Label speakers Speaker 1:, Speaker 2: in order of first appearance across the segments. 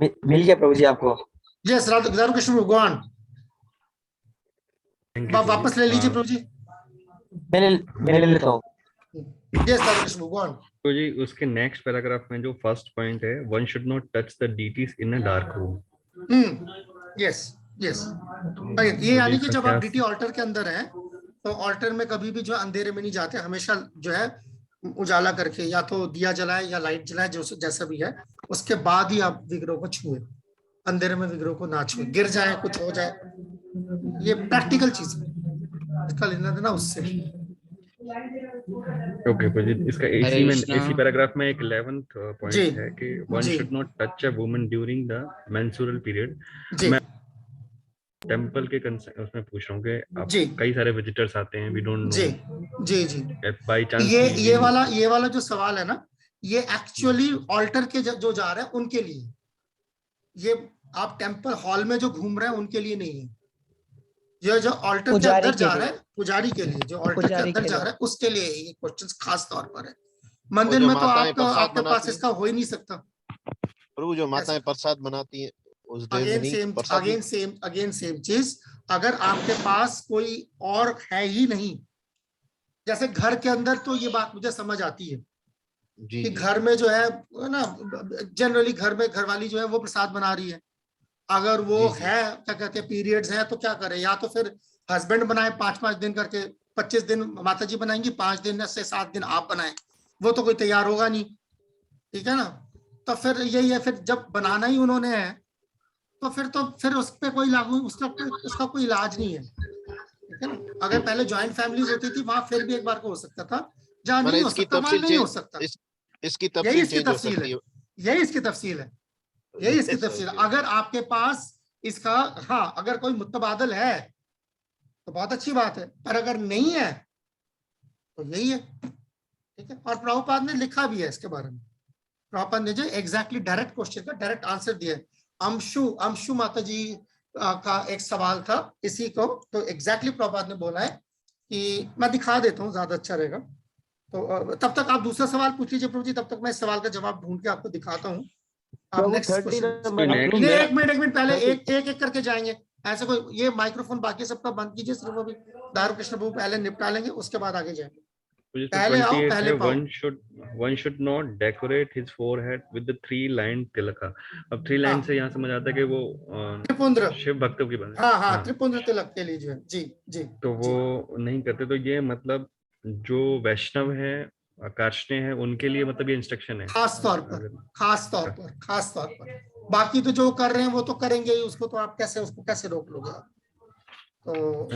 Speaker 1: मिल गया प्रभु जी आपको?
Speaker 2: यस, राधा कृष्ण भगवान। वापस ले लीजिए प्रभु जी।
Speaker 1: मैं ले लेता हूँ।
Speaker 2: यस, राधा कृष्ण भगवान।
Speaker 3: तो जी उसके नेक्स्ट पैराग्राफ में जो फर्स्ट पॉइंट है, one should not touch the deities in a dark room.
Speaker 2: Yes yes, ये यानी कि
Speaker 3: इसका
Speaker 2: जब
Speaker 3: क्या?
Speaker 2: आप डीटी ऑल्टर के अंदर हैं तो ऑल्टर में कभी भी जो अंधेरे में नहीं जाते, हमेशा जो है उजाला करके या तो दिया जलाए या लाइट जलाए, जो जैसा भी है, उसके बाद ही आप विग्रह को छुए। अंधेरे में विग्रह को ना छुए, गिर जाए कुछ हो जाए, ये प्रैक्टिकल चीज है, इसका लेना देना उससे।
Speaker 3: ओके पर इसका इसी पैराग्राफ में एक 11th पॉइंट है कि one should not touch a woman during the menstrual period. मैं टेंपल के उसमें पूछ रहा हूँ कि आप कई सारे विजिटर्स आते हैं, वी डोंट नो
Speaker 2: जी जी,
Speaker 3: बाय चांस
Speaker 2: ये वाला जो सवाल है ना, ये एक्चुअली ऑल्टर के जो जा रहे हैं उनके लिए, ये आप टेंपल हॉल में जो घूम रहे हैं उनके लिए नहीं है, ये जो ऑल्टर के अंदर जा रहा है पुजारी के लिए, जो ऑल्टर के अंदर जा रहा है उसके लिए ये क्वेश्चन खास तौर पर है। मंदिर में तो आपके पास इसका हो ही नहीं सकता।
Speaker 4: प्रभु जो माताएं प्रसाद बनाती हैं उस दिन
Speaker 2: अगेन सेम चीज, अगर आपके पास कोई और है ही नहीं, जैसे घर के अंदर तो ये बात मुझे समझ आती है कि घर में जो है ना, जनरली घर में घरवाली जो है वो प्रसाद बना रही है, अगर वो है क्या कहते हैं पीरियड्स है तो क्या करे, या तो फिर हस्बैंड बनाए 5-5 दिन करके, 25 दिन माता जी बनाएंगी, 5 दिन से 7 दिन आप बनाए, वो तो कोई तैयार होगा नहीं, ठीक है ना। तो फिर यही है, फिर जब बनाना ही उन्होंने है तो फिर उस पर कोई लागू उसका कोई इलाज नहीं है, ठीक है ना। अगर पहले ज्वाइंट फैमिलीज होती थी वहां फिर भी एक बार को हो सकता था, जहाँ नहीं हो सकता वहां नहीं हो सकता। यही इसकी तफसील है, यही इसकी तफसील है। अगर आपके पास इसका, हाँ अगर कोई मुतबादल है तो बहुत अच्छी बात है, पर अगर नहीं है तो यही है, ठीक है। और प्रभुपाद ने लिखा भी है इसके बारे में, प्रभुपाद ने जो एग्जैक्टली डायरेक्ट क्वेश्चन का डायरेक्ट आंसर दिया है। अंशु माता जी का एक सवाल था इसी को, तो एग्जैक्टली प्रभुपाद ने बोला है कि मैं दिखा देता हूँ, ज्यादा अच्छा रहेगा। तो तब तक आप दूसरा सवाल पूछ लीजिए प्रभु जी, तब तक मैं इस सवाल का जवाब ढूंढ के आपको दिखाता हूँ। आप नेक्स्ट क्वेश्चन, एक मिनट पहले एक करके जाएंगे, ऐसे कोई, ये माइक्रोफोन बाकी सबका बंद कीजिए, सिर्फ अभी दारू कृष्ण प्रभु पहले निपटा लेंगे, उसके बाद आगे जाएंगे। पहले आओ, पहले
Speaker 3: one should not decorate his forehead with the 3-line Tilka. अब 3 लाइन से यहाँ समझ आता है कि वो
Speaker 2: त्रिपुंद्र
Speaker 3: शिव भक्तों की बात है।
Speaker 2: हाँ, त्रिपुंद्र तिलक के लिए जो है, जी
Speaker 3: तो वो नहीं करते, तो ये मतलब जो वैष्णव है, कार्ष्णेय है, उनके लिए मतलब ये इंस्ट्रक्शन है
Speaker 2: खास तौर पर। बाकी तो जो कर रहे हैं वो तो करेंगे ही, उसको तो आप कैसे रोक लोगे आप, तो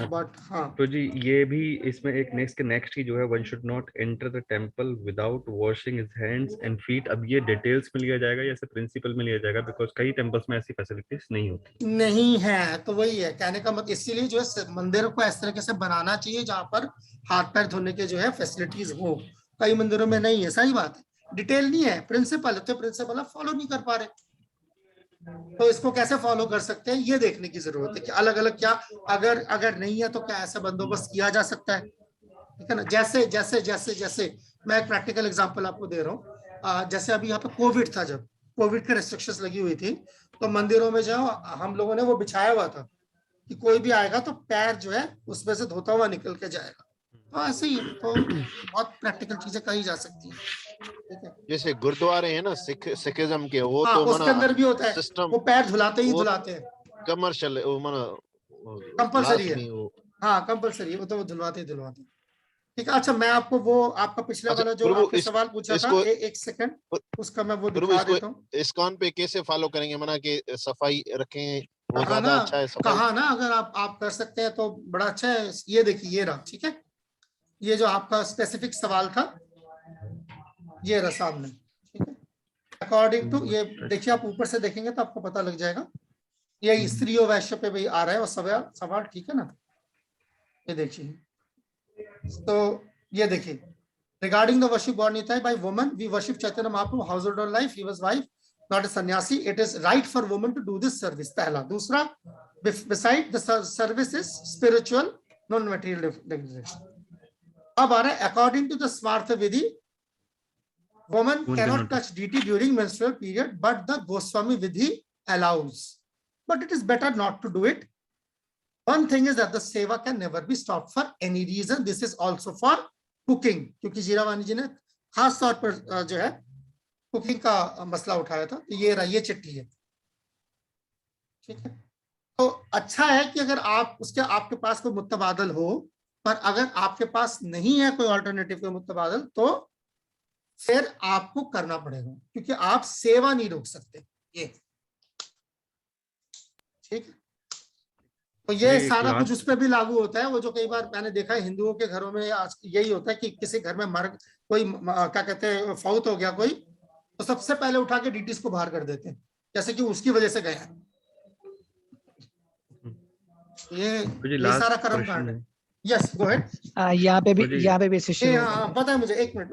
Speaker 2: बट हाँ।
Speaker 3: तो जी ये भी इसमें एक नेक्स्ट की जो है, one should not enter the temple without washing his hands and feet. अब ये डिटेल्स में लिया जाएगा या प्रिंसिपल में लिया जाएगा, बिकॉज कई टेंपल्स में ऐसी फैसिलिटीज नहीं
Speaker 2: है, तो वही है कहने का मतलब, इसीलिए जो है मंदिर को इस तरीके से बनाना चाहिए जहां पर हाथ पैर धोने के जो है फैसिलिटीज हो। कई मंदिरों में नहीं है, सही बात है, डिटेल नहीं है, प्रिंसिपल है, तो प्रिंसिपल फॉलो नहीं कर पा रहे, तो इसको कैसे फॉलो कर सकते हैं ये देखने की जरूरत है कि अलग अलग क्या, अगर नहीं है तो क्या ऐसा बंदोबस्त किया जा सकता है, ठीक है ना। जैसे मैं एक प्रैक्टिकल एग्जांपल आपको दे रहा हूँ, जैसे अभी यहाँ पे कोविड था, जब कोविड के रेस्ट्रिक्शंस लगी हुई थी, तो मंदिरों में जो हम लोगों ने वो बिछाया हुआ था कि कोई भी आएगा तो पैर जो है उसमें से धोता हुआ निकल के जाएगा, तो ऐसे ही तो बहुत प्रैक्टिकल चीजें कही जा सकती है, ठीक है।
Speaker 4: जैसे गुरुद्वारे हैं ना सिखिज्म के, वो
Speaker 2: हाँ,
Speaker 4: तो
Speaker 2: उसके अंदर भी होता है सिस्टम, वो पैर धुलाते हैं,
Speaker 4: कमर्शियल वो
Speaker 2: कंपलसरी है, हाँ कंपलसरी है, वो तो वो धुलवाते ठीक है। अच्छा, मैं आपको वो आपका पिछला वाला जो आपने सवाल पूछा था, एक सेकंड, उसका मैं वो दिखा देता हूँ।
Speaker 4: इस्कॉन पे कैसे फॉलो करेंगे, मना कि सफाई रखें, वो ज्यादा अच्छा है।
Speaker 2: कहा ना, अगर आप कर सकते हैं तो बड़ा अच्छा है। ये देखिए, ये रहा, ठीक है, ये जो आपका स्पेसिफिक सवाल था ये रहा सामने, ठीक है। अकॉर्डिंग टू, ये देखिए, आप ऊपर से देखेंगे तो आपको पता लग जाएगा, ये स्त्री और वैश्य पे भी आ रहा है वो सवाल, ठीक है ना। ये देखिए, तो ये देखिए, regarding the worship born Nitai by woman, we worship Chaitanya Mahaprabhu household life, he was wife, not a sannyasi. It is right for woman to do this service, पहला। दूसरा, beside the service is spiritual, non-material degradation। अब आ रहा है, according to the Smartha Vidhi, woman cannot touch deity during menstrual period, but the Goswami Vidhi allows, but it is better not to do it. One thing is that the seva can never be stopped for any reason. This is also for cooking, क्योंकि जीरावानी जी ने खास तौर पर जो है cooking का मसला उठाया था। तो ये चिट्ठी है, ठीक है। तो अच्छा है कि अगर आपके पास कोई मुतबादल हो, पर अगर आपके पास नहीं है कोई अल्टरनेटिव कोई मुतबादल, तो फिर आपको करना पड़ेगा, क्योंकि आप सेवा नहीं रोक सकते। ये ठीक है। तो ये सारा कुछ उस पर भी लागू होता है। वो जो कई बार मैंने देखा है हिंदुओं के घरों में आज यही होता है कि किसी घर में कोई क्या कहते हैं फौत हो गया कोई, तो सबसे पहले उठा के डीटीज को बाहर कर देते हैं, जैसे कि उसकी वजह से गया। ये सारा कर्म कांड है। Yes, go ahead.
Speaker 1: यहाँ पे भी शिष्य
Speaker 2: पता है मुझे। एक मिनट,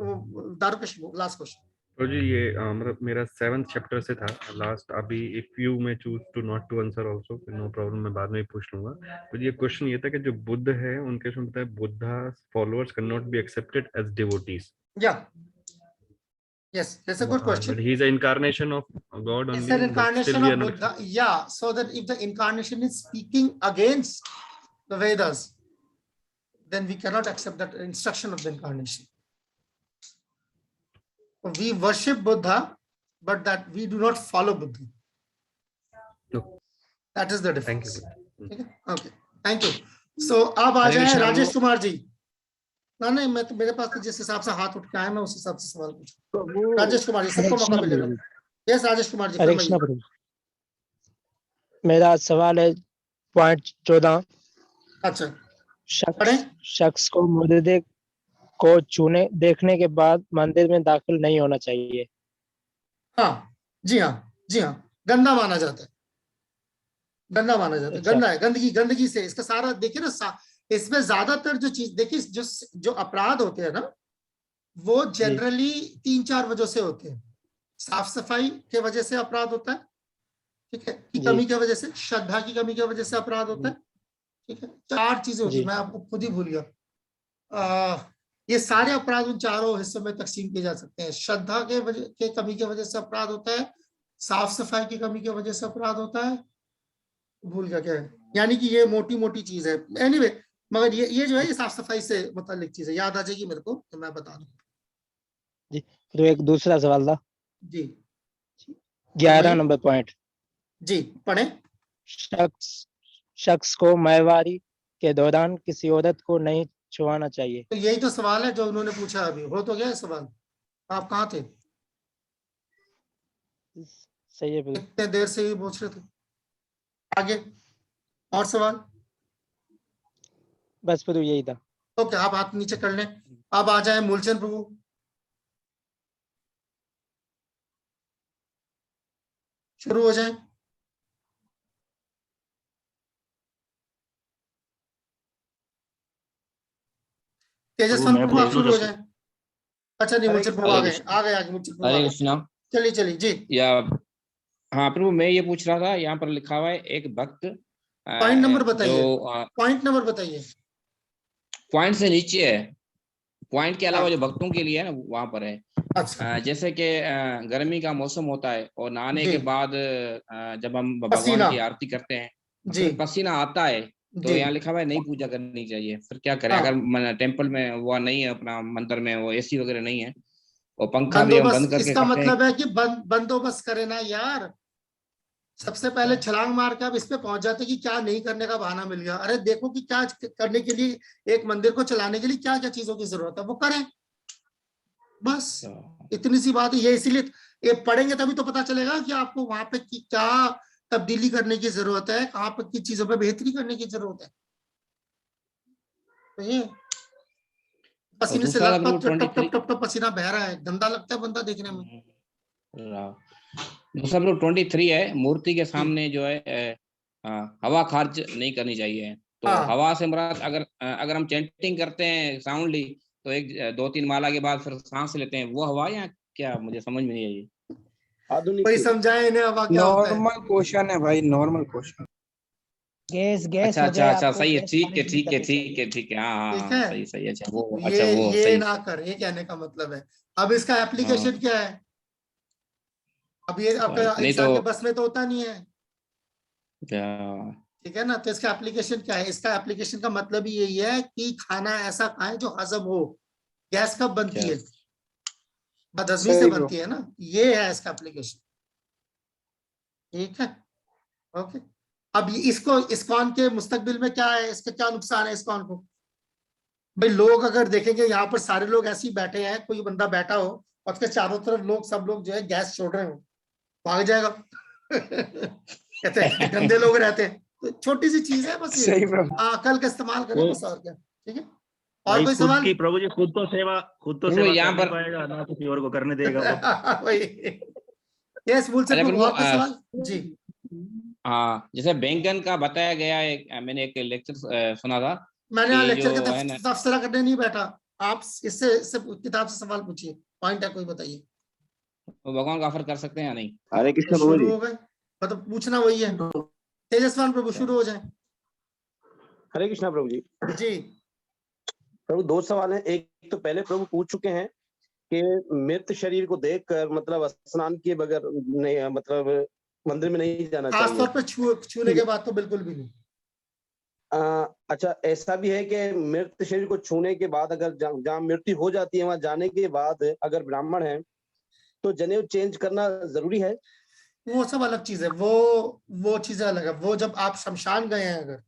Speaker 2: दारुकेश लास्ट क्वेश्चन।
Speaker 3: तो जी ये मतलब मेरा 7th चैप्टर से था लास्ट। अभी if you may choose to not to answer also, no problem, मैं बाद में पूछ लूंगा। तो ये क्वेश्चन ये था कि जो बुद्ध है उनके उसमें बताया Buddha followers can not be accepted as devotees.
Speaker 2: या yes, that's a good question.
Speaker 3: But he's an incarnation of God only.
Speaker 2: It's an incarnation of Buddha. Yeah, so that if the incarnation is speaking against the Vedas, then we cannot accept that instruction of the incarnation. We worship Buddha, but that we do not follow Buddha.
Speaker 3: No.
Speaker 2: That is the difference.
Speaker 3: Thank you.
Speaker 2: Okay, thank you. So अब आ जाए राजेश कुमार जी। नहीं, मैं तो मेरे पास तो जिस हिसाब से हाथ उठ के आया मैं उस हिसाब से सवाल पूछूं। राजेश कुमार जी, सबको मौका मिलेगा। यस राजेश कुमार जी।
Speaker 5: मेरा सवाल है पॉइंट 14।
Speaker 2: अच्छा,
Speaker 5: शख्स को मुर्दे को छूने देखने के बाद मंदिर में दाखिल नहीं होना चाहिए।
Speaker 2: हाँ जी, गंदा माना जाता है।
Speaker 5: अच्छा।
Speaker 2: गंदा है, गंदगी से इसका सारा देखिए ना। इसमें ज्यादातर जो चीज देखिए, जो अपराध होते हैं ना, वो जनरली 3-4 वजह से होते हैं। साफ सफाई के वजह से अपराध होता है, ठीक है, की कमी की वजह से, श्रद्धा की कमी की वजह से अपराध होता है, ठीक है। 4 चीजें होती है, मैं आपको खुद ही भूल गया। ये सारे अपराध उन चारों हिस्सों में तकसीम किए जा सकते हैं। श्रद्धा के कमी की वजह से अपराध होता है, साफ सफाई की कमी की वजह से अपराध होता है, भूल गया क्या है, यानी कि ये मोटी चीज है। एनीवे, मगर ये जो है ये साफ सफाई से मुताल्लिक चीज है। याद आ जाएगी मेरे को तो मैं बता दूं
Speaker 5: जी। तो एक दूसरा सवाल था
Speaker 2: जी,
Speaker 5: 11 नंबर पॉइंट
Speaker 2: जी, पढ़े।
Speaker 5: शख्स को माहवारी के दौरान किसी औरत को नहीं छुआना चाहिए।
Speaker 2: तो यही तो सवाल है जो उन्होंने पूछा। अभी हो तो गया सवाल। आप कहाँ थे?
Speaker 5: सही है,
Speaker 2: इतने देर से ही पूछ रहे थे। आगे और सवाल?
Speaker 5: बस फिर यही था।
Speaker 2: ओके, आप हाथ नीचे कर लें। अब आ जाए मूलचंद प्रभु। शुरू हो जाए। तेजस्वी प्रभु आप शुरू हो जाए। अच्छा नहीं, मूलचंद प्रभु आ गए मूलचंद प्रभु। चलिए जी।
Speaker 6: या हाँ प्रभु, मैं ये पूछ रहा था, यहाँ पर लिखा हुआ है एक भक्त।
Speaker 2: पॉइंट नंबर बताइए। पॉइंट नंबर बताइए।
Speaker 6: पॉइंट से नीचे है, पॉइंट के अलावा जो भक्तों के लिए है ना वहां पर है।
Speaker 2: अच्छा।
Speaker 6: जैसे कि गर्मी का मौसम होता है और नहाने के बाद जब हम भगवान की आरती करते हैं तो पसीना आता है, तो यहाँ लिखा हुआ है नहीं पूजा करनी चाहिए। फिर क्या करें? अगर टेम्पल में वो नहीं है, अपना मंदिर में वो एसी वगैरह नहीं है और पंखा भी हम बंद करके,
Speaker 2: इसका मतलब है कि बंदोबस्त करे ना यार। सबसे पहले छलांग मार के आप इस पे पहुंच जाते कि क्या नहीं करने का बहाना मिल गया। अरे देखो कि क्या करने के लिए, एक मंदिर को चलाने के लिए क्या क्या चीजों की जरूरत है, वो करें, बस इतनी सी बात है। ये इसीलिए ये पढ़ेंगे तभी तो पता चलेगा कि आपको वहां पे क्या तब्दीली करने की जरूरत है, कहाँ पर किन चीजों पे बेहतरी करने की जरूरत है। तो ये पसीने से टप पसीना बह रहा है, गंदा लगता है बंदा देखने में।
Speaker 6: दूसरा लोग 23 है, मूर्ति के सामने जो है हवा खारिज नहीं करनी चाहिए। तो हवा से मुराद अगर हम चैंटिंग करते हैं साउंडली, तो 1-2-3 माला के बाद फिर सांस लेते हैं, वो हवा या क्या? मुझे समझ में नहीं आई।
Speaker 2: कोई समझाए इन्हें हवा क्या होता है?
Speaker 7: नॉर्मल क्वेश्चन है भाई, नॉर्मल क्वेश्चन।
Speaker 1: गैस
Speaker 6: अच्छा सही है, ठीक है। हाँ सही। अच्छा वो
Speaker 2: ये ना कर, ये कहने का मतलब है। अब इसका एप्लीकेशन क्या है? अब ये आपका
Speaker 6: नहीं
Speaker 2: इंसान के
Speaker 6: तो
Speaker 2: बस में तो होता नहीं है,
Speaker 6: क्या
Speaker 2: ठीक है ना। तो इसका एप्लीकेशन क्या है? इसका एप्लीकेशन का मतलब ही यही है कि खाना ऐसा खाएं जो हजम हो। गैस कब बनती
Speaker 6: क्या
Speaker 2: है? बदहजमी से
Speaker 7: सही ब्रो।
Speaker 2: बनती है ना, ये है इसका एप्लीकेशन, ठीक है। ओके, अब इसको इस्कॉन के मुस्तकबिल में क्या है, इसका क्या नुकसान है इस्कॉन को? भाई लोग अगर देखेंगे यहाँ पर सारे लोग ऐसे ही बैठे हैं, कोई बंदा बैठा हो और उसके चारों तरफ लोग, सब लोग जो है गैस छोड़ रहे हो, भाग जाएगा। कहते हैं कितने गंदे लोग रहते हैं। तो छोटी सी चीज है बस, ये
Speaker 7: सही ब्रो।
Speaker 2: अकल का इस्तेमाल करें बस, और क्या, ठीक है। और
Speaker 3: भाई
Speaker 2: कोई
Speaker 3: खुद
Speaker 2: सवाल?
Speaker 3: की प्रभु जी खुद तो सेवा
Speaker 6: देखो
Speaker 3: कर
Speaker 6: यहाँ
Speaker 3: नहीं
Speaker 6: पर
Speaker 3: पाएगा ना किसी और को करने देगा वो।
Speaker 2: वही। यस, मूल से
Speaker 6: अच्छा प्रभु
Speaker 2: और कोई सवाल? जी
Speaker 6: हाँ, जैसे बैंगन का बताया गया है, मैंने एक लेक्चर सुना था
Speaker 2: मैंने यहाँ
Speaker 6: कि
Speaker 2: लेक्चर
Speaker 6: जो
Speaker 2: के
Speaker 6: है ना,
Speaker 2: तबसरा करने नहीं बैठा, आप इससे किताब से सवाल पूछिए, पॉइंट है कोई, बताइए।
Speaker 6: वो भगवान का ऑफर कर सकते हैं या नहीं?
Speaker 7: हरे
Speaker 2: तो
Speaker 7: कृष्ण प्रभु
Speaker 2: शुरू
Speaker 7: जी।
Speaker 2: हो गए, मतलब पूछना वही है। तेजस्वान प्रभु शुरू हो जाए।
Speaker 7: हरे कृष्णा प्रभु जी।
Speaker 2: जी
Speaker 7: प्रभु दो सवाल हैं। एक तो पहले प्रभु पूछ चुके हैं कि मृत शरीर को देखकर मतलब स्नान किए बगैर नहीं, मतलब मंदिर में नहीं जाना
Speaker 2: खास
Speaker 7: चाहिए।
Speaker 2: तौर पे छूने के बाद तो बिल्कुल भी नहीं।
Speaker 7: अच्छा, ऐसा भी है कि मृत शरीर को छूने के बाद अगर जहाँ मृत्यु हो जाती है वहां जाने के बाद अगर ब्राह्मण है तो जनेऊ चेंज करना जरूरी है?
Speaker 2: वो सब अलग चीज है, वो चीजें अलग है। वो जब आप शमशान गए हैं अगर,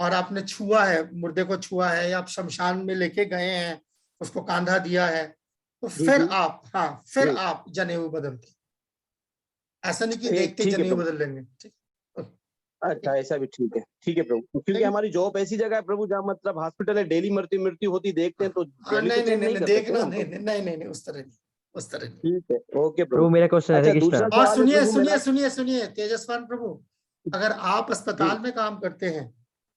Speaker 2: और आपने छुआ है, मुर्दे को छुआ है, या आप शमशान में लेके गए हैं, उसको कांधा दिया है, तो
Speaker 7: जी
Speaker 2: फिर
Speaker 7: जी
Speaker 2: आप, हाँ फिर
Speaker 7: जी।
Speaker 2: आप जनेऊ बदलते। ऐसा नहीं कि
Speaker 7: एक
Speaker 2: देखते ही
Speaker 7: ठीक है
Speaker 2: जनेऊ
Speaker 7: प्रभु।
Speaker 2: बदल लेंगे, ठीक।
Speaker 7: अच्छा, ऐसा भी ठीक है प्रभु,
Speaker 2: ठीक
Speaker 7: क्योंकि
Speaker 2: है।
Speaker 7: हमारी जॉब ऐसी जगह है प्रभु जहाँ मतलब हॉस्पिटल है, डेली मृत्यु होती देखते हैं, तो डेली तो
Speaker 2: नहीं नहीं
Speaker 7: चेंज
Speaker 2: नहीं
Speaker 7: नहीं
Speaker 2: नहीं,
Speaker 7: कर सकते ना
Speaker 2: देखना
Speaker 7: हम
Speaker 2: नहीं
Speaker 7: प्रभु।
Speaker 2: नहीं नहीं नहीं नहीं, उस तरह नहीं, उस तरह नहीं।
Speaker 7: ठीक है, ओके
Speaker 8: प्रभु
Speaker 7: प्रभु।
Speaker 8: मेरा क्वेश्चन
Speaker 7: अच्छा,
Speaker 8: हरे कृष्णा।
Speaker 7: दूसरा
Speaker 2: और
Speaker 7: सवाल है
Speaker 2: सुनिए
Speaker 7: प्रभु
Speaker 2: सुनिए
Speaker 7: मेरा।
Speaker 2: सुनिए सुनिए तेजस्वान प्रभु, अगर आप
Speaker 7: जी,
Speaker 2: अस्पताल में काम करते हैं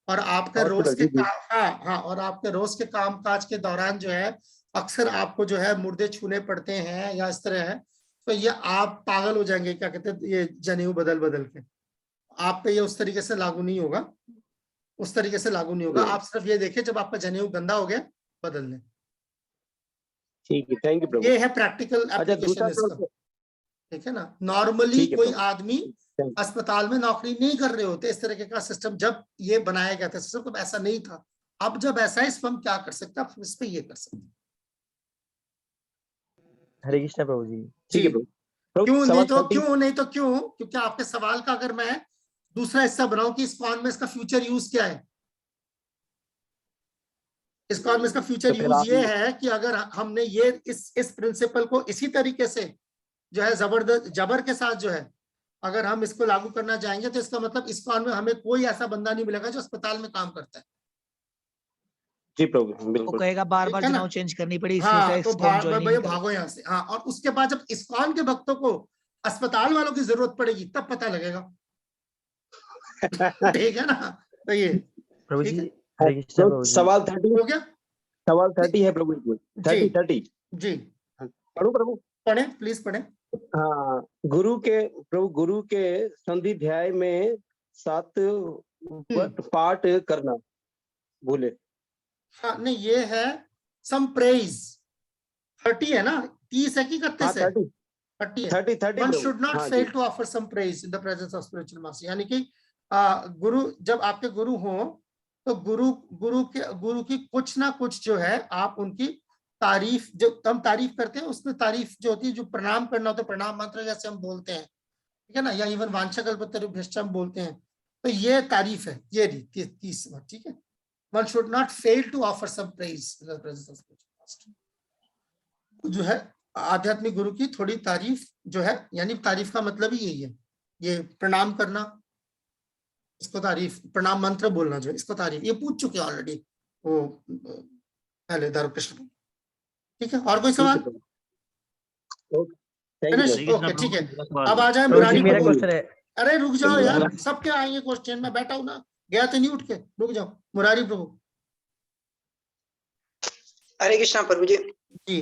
Speaker 2: और आपके रोज
Speaker 7: हॉस्पिटल,
Speaker 2: के
Speaker 7: जी जी।
Speaker 2: काम, हाँ हाँ, और आपके रोज के काम काज के दौरान जो है अक्सर आपको जो है मुर्दे छूने पड़ते हैं या इस तरह है, तो ये आप पागल हो जाएंगे, क्या कहते हैं, ये जनेऊ बदल बदल के। आप पे ये उस तरीके से लागू नहीं होगा, उस तरीके से लागू नहीं होगा। आप सिर्फ ये देखिए जब आपका जनेऊ गंदा हो गया बदल लें।
Speaker 7: ठीक है, थैंक यू प्रभु।
Speaker 2: ये है प्रैक्टिकल
Speaker 7: अच्छा, दूसरा
Speaker 2: एप्लीकेशन इसका,
Speaker 7: सवाल।
Speaker 2: ठीक है ना। नॉर्मली
Speaker 7: ठीक है
Speaker 2: कोई
Speaker 7: प्रभु,
Speaker 2: आदमी
Speaker 7: थैंक
Speaker 2: अस्पताल में नौकरी नहीं कर रहे होते। इस तरीके का सिस्टम जब ये बनाया गया था सिस्टम, तब ऐसा नहीं था। अब जब ऐसा है, इस पर हम क्या कर सकते हैं, आप इस पे ये कर सकते हैं।
Speaker 8: हरे कृष्णा प्रभु जी।
Speaker 7: ठीक
Speaker 2: जी,
Speaker 7: है प्रभु। प्रभु
Speaker 2: क्यों नहीं
Speaker 7: सवाल
Speaker 2: तो
Speaker 7: 30।
Speaker 2: क्यों नहीं तो क्यों, क्योंकि आपके सवाल का अगर मैं दूसरा हिस्सा बनाऊं कि इस्कॉन में इसका फ्यूचर यूज क्या है, इस्कॉन में इसका
Speaker 7: तो
Speaker 2: फ्यूचर
Speaker 7: फिर
Speaker 2: यूज
Speaker 7: आप
Speaker 2: ये है कि अगर हमने ये इस प्रिंसिपल को इसी तरीके से जो है जबरदस्त जबर के साथ जो है अगर हम इसको लागू करना चाहेंगे, तो इसका मतलब इस्कॉन में हमें कोई ऐसा बंदा नहीं मिलेगा जो अस्पताल में काम करता है।
Speaker 7: जी प्रभु,
Speaker 1: वो
Speaker 7: बिल्कुल।
Speaker 1: कहेगा बार
Speaker 2: ठीक
Speaker 1: बार
Speaker 2: है ना।
Speaker 1: जनेऊ चेंज करनी पड़ी, इसलिए
Speaker 2: हाँ, तो
Speaker 1: इस्कॉन ज्वाइन नहीं
Speaker 2: भागो यहाँ से। हाँ, और उसके बाद जब इस्कॉन के भक्तों को अस्पताल वालों की जरूरत पड़ेगी तब पता लगेगा। ठीक है ना। तो ये
Speaker 8: प्रभु
Speaker 2: ठीक
Speaker 8: जी।
Speaker 2: है,
Speaker 8: हरे कृष्णा
Speaker 7: तो
Speaker 8: प्रभु जी।
Speaker 7: सवाल 30,
Speaker 2: हो गया।
Speaker 7: सवाल 30 है प्रभु।
Speaker 2: जी
Speaker 7: 30
Speaker 2: जी,
Speaker 7: पढ़ो प्रभु।
Speaker 2: पढ़े प्लीज पढ़े।
Speaker 7: हाँ, गुरु के संधि अध्याय में 7 पाठ करना भूले।
Speaker 2: हाँ नहीं, ये है सम प्रेज। 30 है ना, 30 है कि 31 है?
Speaker 7: 30
Speaker 2: 30 है।
Speaker 7: 30
Speaker 2: वन
Speaker 7: प्रभु।
Speaker 2: शुड नॉट
Speaker 7: हाँ जी।
Speaker 2: Fail to offer some praise in the presence of spiritual master, यानी कि गुरु, जब आपके गुरु हो तो गुरु की कुछ ना कुछ जो है आप उनकी तारीफ, जो हम तारीफ करते हैं उसमें तारीफ जो होती है, जो प्रणाम करना होता है, प्रणाम मंत्र जैसे हम बोलते हैं, ठीक है ना, या इवन वांछाकल्पतरुभ्यश्च हम बोलते हैं, तो ये तारीफ है, ये 30 बात, ठीक है। One should not fail to offer some praise in the presence of spiritual master. जो है आध्यात्मिक गुरु की थोड़ी तारीफ जो है, यानी तारीफ का मतलब ही यही है, ये प्रणाम करना, इसको तारीफ, प्रणाम मंत्र बोलना जो है इसको तारीफ। ये पूछ चुके हैं ऑलरेडी वो पहले दारुकृष्ण। ठीक है, और कोई सवाल? फिनिश, ओके ठीक है। अब आ जाए
Speaker 8: प्रभु जी
Speaker 2: मुरारी
Speaker 8: मेरा
Speaker 2: प्रभु।
Speaker 8: क्वेश्चन है।
Speaker 2: अरे रुक जाओ यार, सबके आएंगे क्वेश्चन, मैं बैठा हूं ना, गया तो नहीं उठ के, रुक जाओ। मुरारी प्रभु।
Speaker 9: हरे कृष्णा प्रभु जी।
Speaker 2: जी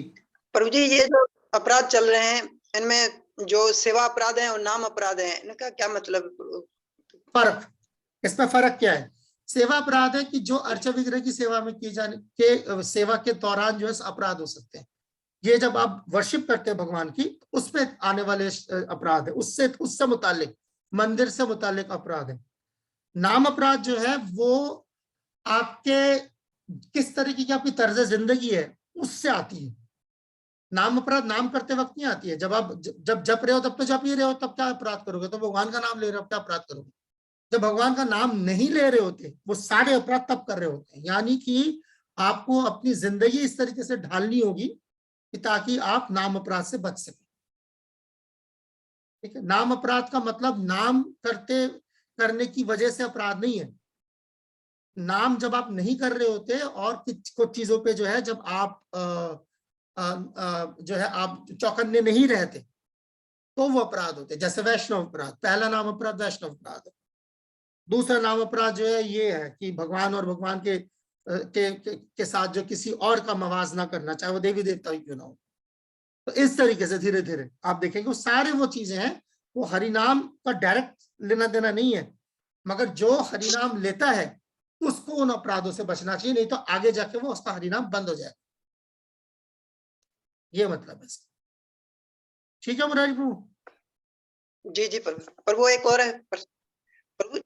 Speaker 9: प्रभु जी, ये जो अपराध चल रहे हैं इनमें जो सेवा अपराध है और नाम अपराध है, इनका क्या मतलब?
Speaker 2: फर्क, इसमें फर्क क्या है? सेवा अपराध है कि जो अर्चा विग्रह की सेवा में की जाने के सेवा के दौरान जो है अपराध हो सकते हैं, ये जब आप वर्शिप करते हैं भगवान की, उस पे आने वाले अपराध है, उससे मुतालिक, मंदिर से मुतालिक अपराध है। नाम अपराध जो है वो आपके किस तरीके की आपकी तर्ज जिंदगी है उससे आती है। नाम अपराध नाम करते वक्त नहीं आती है। जब आप जब जप रहे हो तब तो जप ही रहे हो, तब क्या अपराध करोगे? तो भगवान का नाम ले रहे हो, क्या अपराध करोगे? जब भगवान का नाम नहीं ले रहे होते, वो सारे अपराध तब कर रहे होते हैं। यानी कि आपको अपनी जिंदगी इस तरीके से ढालनी होगी कि ताकि आप नाम अपराध से बच सकें। ठीक है, नाम अपराध का मतलब नाम करने की वजह से अपराध नहीं है। नाम जब आप नहीं कर रहे होते और कुछ चीजों पे जो है जब आप जो है आप चौकन्ने नहीं रहते, तो वो अपराध होते हैं। जैसे वैष्णव अपराध, पहला नाम अपराध वैष्णव अपराध है। दूसरा नाम अपराध जो है ये है कि भगवान और भगवान के साथ जो किसी और का मवाजना करना, चाहे वो देवी देवता ही क्यों ना हो। तो इस तरीके से धीरे धीरे आप देखेंगे वो सारे वो चीजें हैं, वो हरिनाम का डायरेक्ट लेना देना नहीं है, मगर जो हरिनाम लेता है उसको उन अपराधों से बचना चाहिए, नहीं तो आगे जाके वो उसका हरिनाम बंद हो जाए। ये मतलब है इसका। ठीक है मुरारी प्रभु?
Speaker 9: जी जी प्रभु, एक और है प्रभु,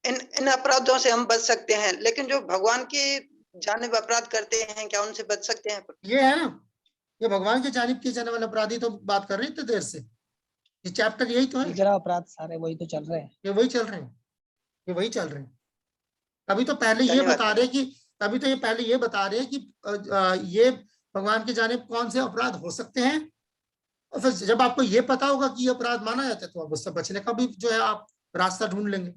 Speaker 9: इन अपराधों से हम बच सकते हैं, लेकिन जो भगवान की जानिब अपराध करते हैं, क्या उनसे बच सकते हैं?
Speaker 2: ये है ना, ये भगवान के जानिब किए जाने वाले अपराधी तो बात कर रहे थे देर से। ये चैप्टर यही तो है।
Speaker 1: जरा अपराध सारे वही तो चल रहे हैं,
Speaker 2: ये वही चल रहे हैं, ये वही चल रहे हैं। तभी तो पहले ये बता रहे कि ये भगवान की जानिब कौन से अपराध हो सकते हैं, और फिर जब आपको ये पता होगा कि ये अपराध माना जाता है तो आप उससे बचने का भी जो है आप रास्ता ढूंढ लेंगे।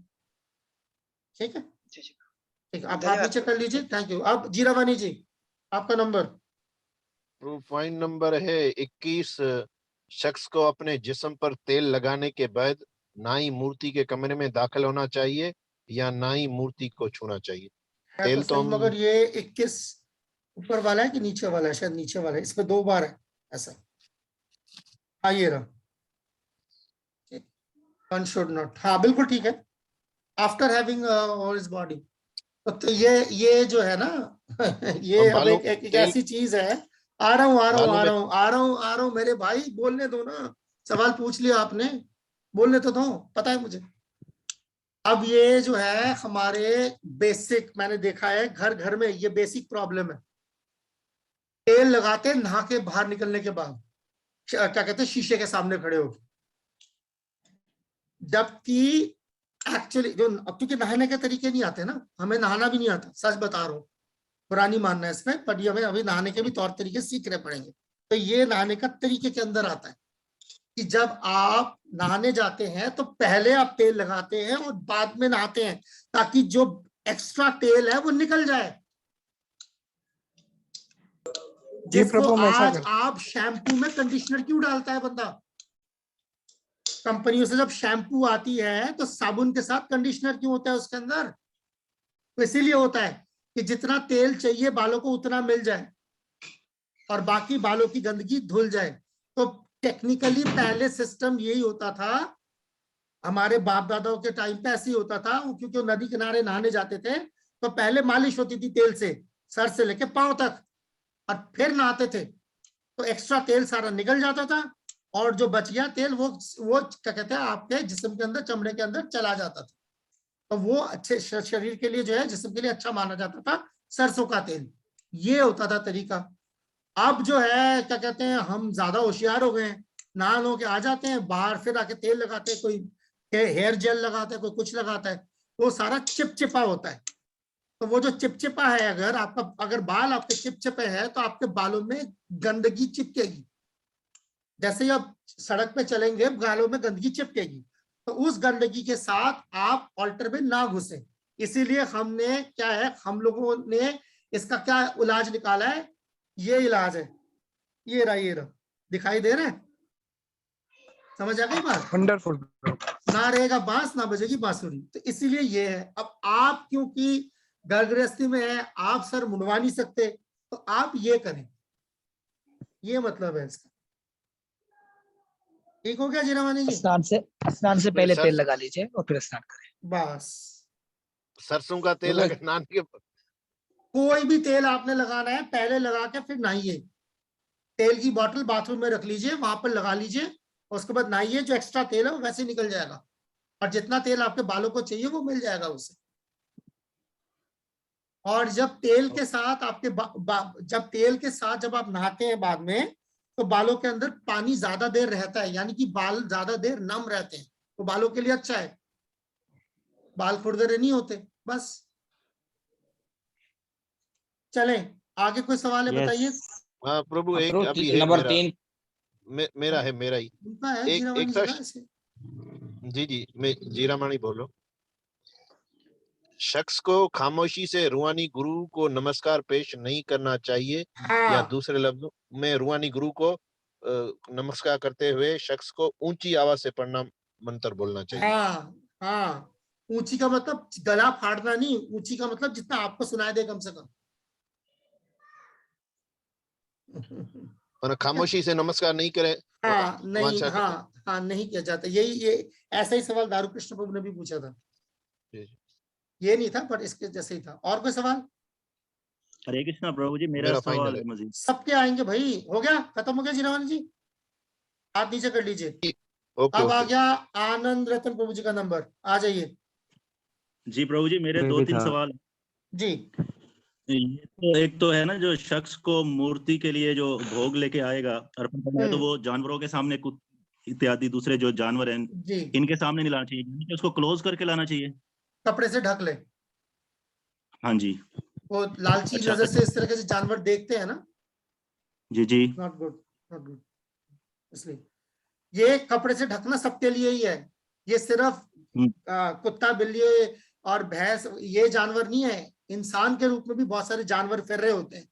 Speaker 2: ठीक है, ठीक, आप हाथ नीचे कर लीजिए। Thank you. अब जीरावानी जी आपका नंबर।
Speaker 4: पॉइंट नंबर है 21। शख्स को अपने जिस्म पर तेल लगाने के बाद नाई मूर्ति के कमरे में दाखिल होना चाहिए या नाई मूर्ति को छूना चाहिए? तेल तो
Speaker 2: मगर ये 21 ऊपर वाला है कि नीचे वाला है? शायद नीचे वाला है, इसमें 2 बार है ऐसा। हाँ ये रहा, वन शुड नॉट। हाँ बिल्कुल ठीक है, after having all his body. तो ये जो है ना ये अब एक ऐसी चीज है। आ रहा हूँ मेरे भाई, बोलने दो ना। सवाल पूछ लिया आपने, बोलने तो दो, पता है मुझे। अब ये जो है हमारे बेसिक, मैंने देखा है घर घर में ये बेसिक प्रॉब्लम है। तेल लगाते नहा के बाहर निकलने के बाद, क्या कहते हैं, शीशे के सामने खड़े होकर, जबकि एक्चुअली जो अब क्योंकि नहाने के तरीके नहीं आते ना, हमें नहाना भी नहीं आता, सच बता रहा हूँ, पुरानी मानना है इसमें, पर हमें अभी नहाने के भी तौर तरीके सीखने पड़ेंगे। तो ये नहाने का तरीके के अंदर आता है कि जब आप नहाने जाते हैं तो पहले आप तेल लगाते हैं और बाद में नहाते हैं, ताकि जो एक्स्ट्रा तेल है वो निकल जाए। जिसको आज आप शैम्पू में कंडीशनर क्यों डालता है बंदा? कंपनियों से जब शैम्पू आती है तो साबुन के साथ कंडीशनर क्यों होता है उसके अंदर? तो इसीलिए होता है कि जितना तेल चाहिए बालों को उतना मिल जाए और बाकी बालों की गंदगी धुल जाए। तो टेक्निकली पहले सिस्टम यही होता था, हमारे बाप दादाओं के टाइम पे ऐसे ही होता था, क्योंकि वो नदी किनारे नहाने जाते थे तो पहले मालिश होती थी तेल से, सर से लेके पांव तक, और फिर नहाते थे तो एक्स्ट्रा तेल सारा निकल जाता था, और जो बच गया तेल वो क्या कहते हैं आपके जिस्म के अंदर, चमड़े के अंदर चला जाता था। तो वो अच्छे शरीर के लिए जो है, जिस्म के लिए अच्छा माना जाता था सरसों का तेल। ये होता था तरीका। अब जो है क्या कहते हैं, हम ज्यादा होशियार हो गए हैं, नहा लो के आ जाते हैं बाहर, फिर आके तेल लगाते हैं, कोई हेयर जेल लगाता है, कोई कुछ लगाता है, वो सारा चिपचिपा होता है। तो वो जो चिपचिपा है, अगर बाल आपके चिपचिपे है तो आपके बालों में गंदगी चिपकेगी। जैसे ही आप सड़क पे चलेंगे बालों में गंदगी चिपकेगी, तो उस गंदगी के साथ आप ऑल्टर में ना घुसे। इसीलिए हमने क्या है, हम लोगों ने इसका क्या इलाज निकाला है, ये इलाज है, ये रहा दिखाई दे रहा है, समझ आ गई बात?
Speaker 5: वंडरफुल।
Speaker 2: ना रहेगा बांस ना बजेगी बांसुरी। तो इसीलिए ये है। अब आप क्योंकि घर गृहस्थी में है, आप सर मुंडवा नहीं सकते, तो आप ये करें, ये मतलब है इसका। ठीक हो गया जीरावानी जी?
Speaker 1: स्नान से पहले तेल लगा लीजिए और फिर स्नान करें,
Speaker 2: बस।
Speaker 4: सरसों का तेल नहाने के
Speaker 2: कोई भी तेल आपने लगाना है पहले लगा के फिर नहाइए। तेल की बोतल बाथरूम में रख लीजिए, वहां पर लगा लीजिए, उसके बाद नहाइए, जो एक्स्ट्रा तेल है वो वैसे निकल जाएगा, और जितना तेल आपके बालों को चाहिए वो मिल जाएगा उससे। और जब तेल के साथ आपके जब तेल के साथ जब आप नहाते हैं बाद में, तो बालों के अंदर पानी ज्यादा देर रहता है, यानी कि बाल ज्यादा देर नम रहते हैं, तो बालों के लिए अच्छा है, बाल खुरदरे नहीं होते। बस चलें आगे, कोई सवाल है बताइए।
Speaker 4: हाँ प्रभु, एक अभी है
Speaker 6: नंबर 3
Speaker 4: मेरा है, मेरा ही
Speaker 2: उनका है,
Speaker 4: एक
Speaker 2: ऐसे।
Speaker 4: जी मैं जीरामानी बोलो। शख्स को खामोशी से रूहानी गुरु को नमस्कार पेश नहीं करना चाहिए, या दूसरे लफ्जों में रूहानी गुरु को नमस्कार करते हुए शख्स को ऊंची आवाज से प्रणाम मंत्र बोलना चाहिए।
Speaker 2: हाँ, ऊंची का मतलब गला फाड़ना नहीं, ऊंची का मतलब जितना आपको सुनाई दे कम से कम।
Speaker 4: खामोशी से नमस्कार नहीं करे।
Speaker 2: नहीं, नहीं किया जाता। ये ऐसा ही सवाल दारू कृष्ण प्रभु ने भी पूछा था, ये नहीं था पर इसके जैसे ही था। और कोई सवाल?
Speaker 8: हरे कृष्णा प्रभु जी, मेरा सवाल है मजीद।
Speaker 2: सबके आएंगे भाई, हो गया, खत्म हो गया जीरावानी जी, हाथ नीचे कर लीजिए। अब आ गया आनंद रतन प्रभु जी का नंबर, आ जाइए।
Speaker 8: जी प्रभु जी, मेरे 2-3 सवाल जी। ये तो एक तो है ना, जो शख्स को मूर्ति के लिए जो भोग लेके आएगा अर्पण करना है, तो वो जानवरों के सामने इत्यादि दूसरे जो जानवर हैं इनके सामने नहीं लाना चाहिए, उसको क्लोज करके लाना चाहिए,
Speaker 2: कपड़े से ढक ले।
Speaker 8: हाँ जी,
Speaker 2: वो लालची नजर से इस तरह के जानवर देखते हैं ना।
Speaker 8: जी
Speaker 2: नॉट गुड, नॉट गुड। इसलिए ये कपड़े से ढकना सबके लिए ही है, ये सिर्फ कुत्ता बिल्ली और भैंस ये जानवर नहीं है, इंसान के रूप में भी बहुत सारे जानवर फिर रहे होते हैं,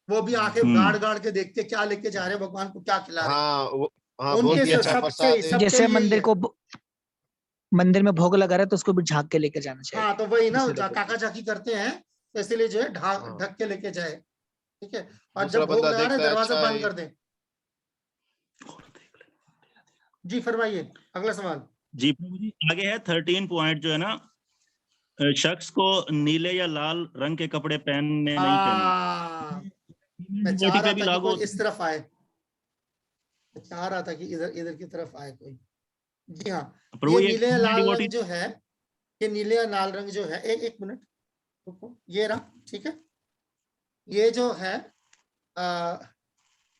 Speaker 2: वो भी आंखें गाड़ गाड़ के देखते क्या लेके जा रहे हैं, भगवान को क्या खिला रहे हैं। उनके सबसे
Speaker 1: जैसे मंदिर में भोग लगा रहा है तो उसको भी झाँक के लेके जाना चाहिए।
Speaker 2: हाँ, तो वही ना, काका झाकी करते हैं, तो इसलिए जो है ढक के लेके जाए, ठीक है। और जब भोग लगा रहे दरवाजा बंद कर दें। जी फरमाइए, अगला सवाल।
Speaker 8: जी प्रभु जी, आगे है 13 पॉइंट जो है ना, शख्स को नीले या लाल रंग के कपड़े पहनने नहीं चाहिए।
Speaker 2: मैं चाह रहा था कि कोई इस तरफ आए, मैं चाह रहा था कि इधर की तरफ आए कोई। जी हाँ, ये नीले या लाल रंग जो है, ये नीले या लाल रंग जो है, एक मिनट रुको, ये रहा, ठीक है। ये जो है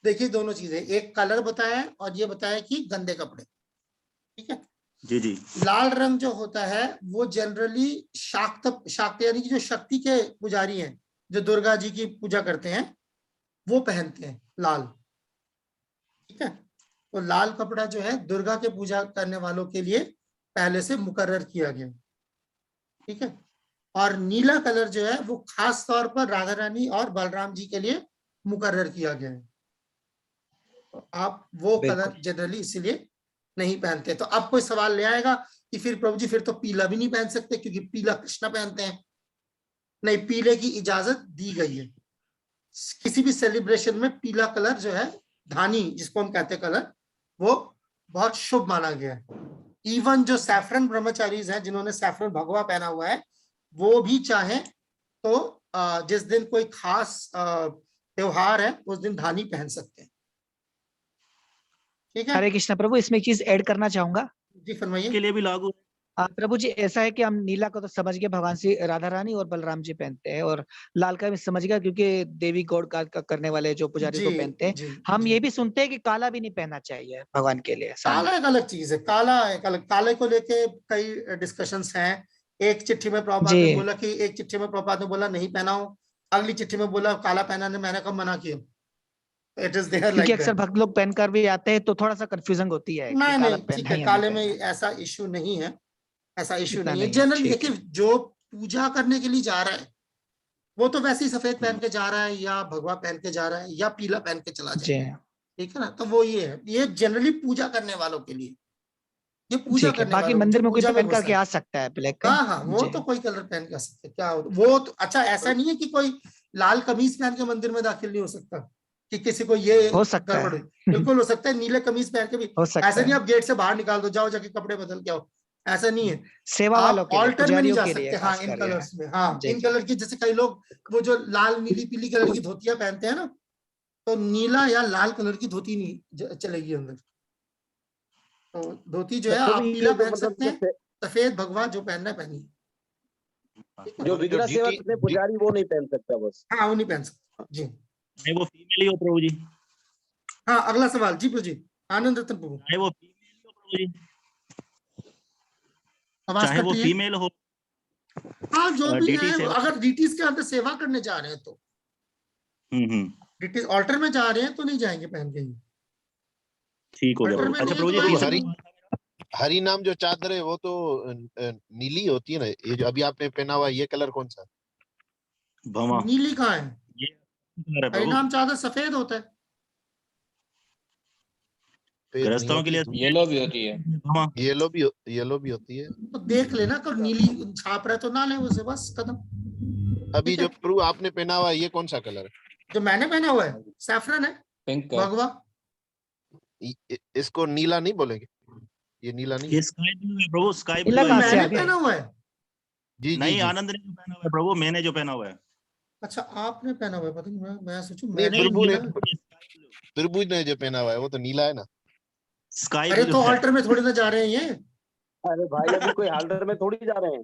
Speaker 2: देखिए दोनों चीजें, एक कलर बताया और ये बताया कि गंदे कपड़े, ठीक है।
Speaker 8: जी
Speaker 2: लाल रंग जो होता है वो जनरली शाक्त यानी कि जो शक्ति के पुजारी हैं, जो दुर्गा जी की पूजा करते हैं, वो पहनते हैं लाल, ठीक है। तो लाल कपड़ा जो है दुर्गा के पूजा करने वालों के लिए पहले से मुकर्रर किया गया, ठीक है। और नीला कलर जो है वो खास तौर पर राधा रानी और बलराम जी के लिए मुकर्रर किया गया है, तो आप वो कलर जनरली इसीलिए नहीं पहनते। तो अब कोई सवाल ले आएगा कि फिर प्रभु जी फिर तो पीला भी नहीं पहन सकते क्योंकि पीला कृष्ण पहनते हैं। नहीं, पीले की इजाजत दी गई है, किसी भी सेलिब्रेशन में पीला कलर जो है, धानी जिसको हम कहते हैं कलर, वो बहुत शुभ माना गया है। इवन जो सैफरन ब्रह्मचारीज हैं जिन्होंने सैफरन भगवा पहना हुआ है, वो भी चाहे तो जिस दिन कोई खास त्योहार है उस दिन धानी पहन सकते हैं, ठीक है।
Speaker 1: हरे कृष्ण प्रभु, इसमें एक चीज ऐड करना चाहूंगा।
Speaker 2: जी फरमाइए।
Speaker 8: के लिए भी लागू।
Speaker 1: प्रभु जी, ऐसा है कि हम नीला को तो समझ गए, भगवान श्री राधा रानी और बलराम जी पहनते हैं, और लाल का भी समझ गया क्योंकि देवी गौड़ का करने वाले जो पुजारी को पहनते हैं। हम ये भी सुनते हैं कि काला भी नहीं पहनना चाहिए भगवान के लिए।
Speaker 2: काला एक अलग चीज है, काला एक अलग, काले को लेके कई डिस्कशंस हैं। एक चिट्ठी में प्रभुपाद ने बोला कि एक चिट्ठी में प्रभुपाद ने बोला नहीं पहनाओ, अगली चिट्ठी में बोला काला पहनाने, मैंने कब मना किया। इट इज देयर लाइक
Speaker 1: अक्सर भक्त लोग पहनकर भी आते हैं तो थोड़ा सा कंफ्यूजन होती है।
Speaker 2: नहीं, ठीक है, काले में ऐसा इश्यू नहीं है, ऐसा इश्यू नहीं है जनरली। देखिए, जो पूजा करने के लिए जा रहा है वो तो वैसे ही सफेद पहन के जा रहा है, या भगवा पहन के जा रहा है, या पीला पहन के चला जाए, ठीक है ना। तो वो ये है, ये जनरली पूजा करने वालों के लिए, ये पूजा करने
Speaker 1: बाकी मंदिर में कोई पहन करके आ सकता है ब्लैक।
Speaker 2: हाँ, वो तो कोई कलर पहन के आ सकता है, क्या वो तो अच्छा, ऐसा नहीं है कि कोई लाल कमीज पहन के मंदिर में दाखिल नहीं हो सकता, कि किसी को ये
Speaker 1: हो सकता है।
Speaker 2: बिल्कुल हो सकता है, नीले कमीज पहन के भी ऐसा नहीं आप गेट से बाहर निकाल दो, जाओ जाके कपड़े बदल के आओ, ऐसा नहीं है।
Speaker 1: सेवा वालों के लिए,
Speaker 2: ऑल्टर में नहीं जा सकते। हाँ, इन कलर्स में, हाँ इन कलर की, जैसे कई लोग वो जो लाल नीली पीली कलर की धोतियां पहनते हैं ना, तो नीला या लाल कलर की धोती नहीं चलेगी अंदर। तो धोती जो है आप पीला पहन सकते हैं, सफेद भगवा जो पहनना है पहनिए।
Speaker 7: जो विग्रह सेवा करते हैं पुजारी वो नहीं पहन सकता बस।
Speaker 2: हाँ वो नहीं पहन सकता जी।
Speaker 8: नहीं वो फीमेल ही हो प्रभु जी।
Speaker 2: हाँ अगला सवाल जी प्रभु जी, आनंद रतन प्रभु।
Speaker 8: चाहे वो फीमेल हो प्रभु जी,
Speaker 2: चाहे
Speaker 8: वो फीमेल हो।
Speaker 2: हाँ जो भी है, अगर डीटीज के अंदर सेवा करने जा रहे हैं तो डीटीज ऑल्टर में जा रहे हैं तो नहीं जाएंगे पहन के।
Speaker 8: ठीक हो गया। अच्छा प्रभु जी,
Speaker 4: हरी नाम जो चादर है वो तो नीली होती है ना, ये जो अभी आपने पहना हुआ ये कलर कौन सा?
Speaker 2: नीली कहाँ है? हरी नाम चादर सफेद होता है।
Speaker 8: गृहस्थों के लिए
Speaker 6: येलो भी होती है।
Speaker 4: येलो भी होती है।
Speaker 2: तो देख लेना, कब नीली छाप रहा है तो ना ले उसे, बस खत्म।
Speaker 4: अभी जो प्रभु आपने पहना हुआ है ये कौन सा कलर है?
Speaker 2: जो मैंने पहना हुआ है सैफरन है,
Speaker 6: पिंक
Speaker 2: भगवा।
Speaker 4: इसको नीला नहीं बोलेंगे, ये नीला नहीं,
Speaker 8: ये स्काई ब्लू है प्रभु। स्काई ब्लू
Speaker 2: मैंने पहना हुआ है।
Speaker 4: जी
Speaker 8: नहीं, आनंद ने जो पहना हुआ है प्रभु, मैंने जो पहना हुआ है।
Speaker 2: अच्छा आपने पहना हुआ है, पता नहीं, मैं सोचूं
Speaker 4: प्रभु ने जो पहना हुआ है वो तो नीला है ना।
Speaker 8: स्काई
Speaker 2: अरे तो ऑल्टर में थोड़ी ना जा रहे हैं ये।
Speaker 7: अरे भाई अभी कोई ऑल्टर में थोड़ी जा रहे हैं।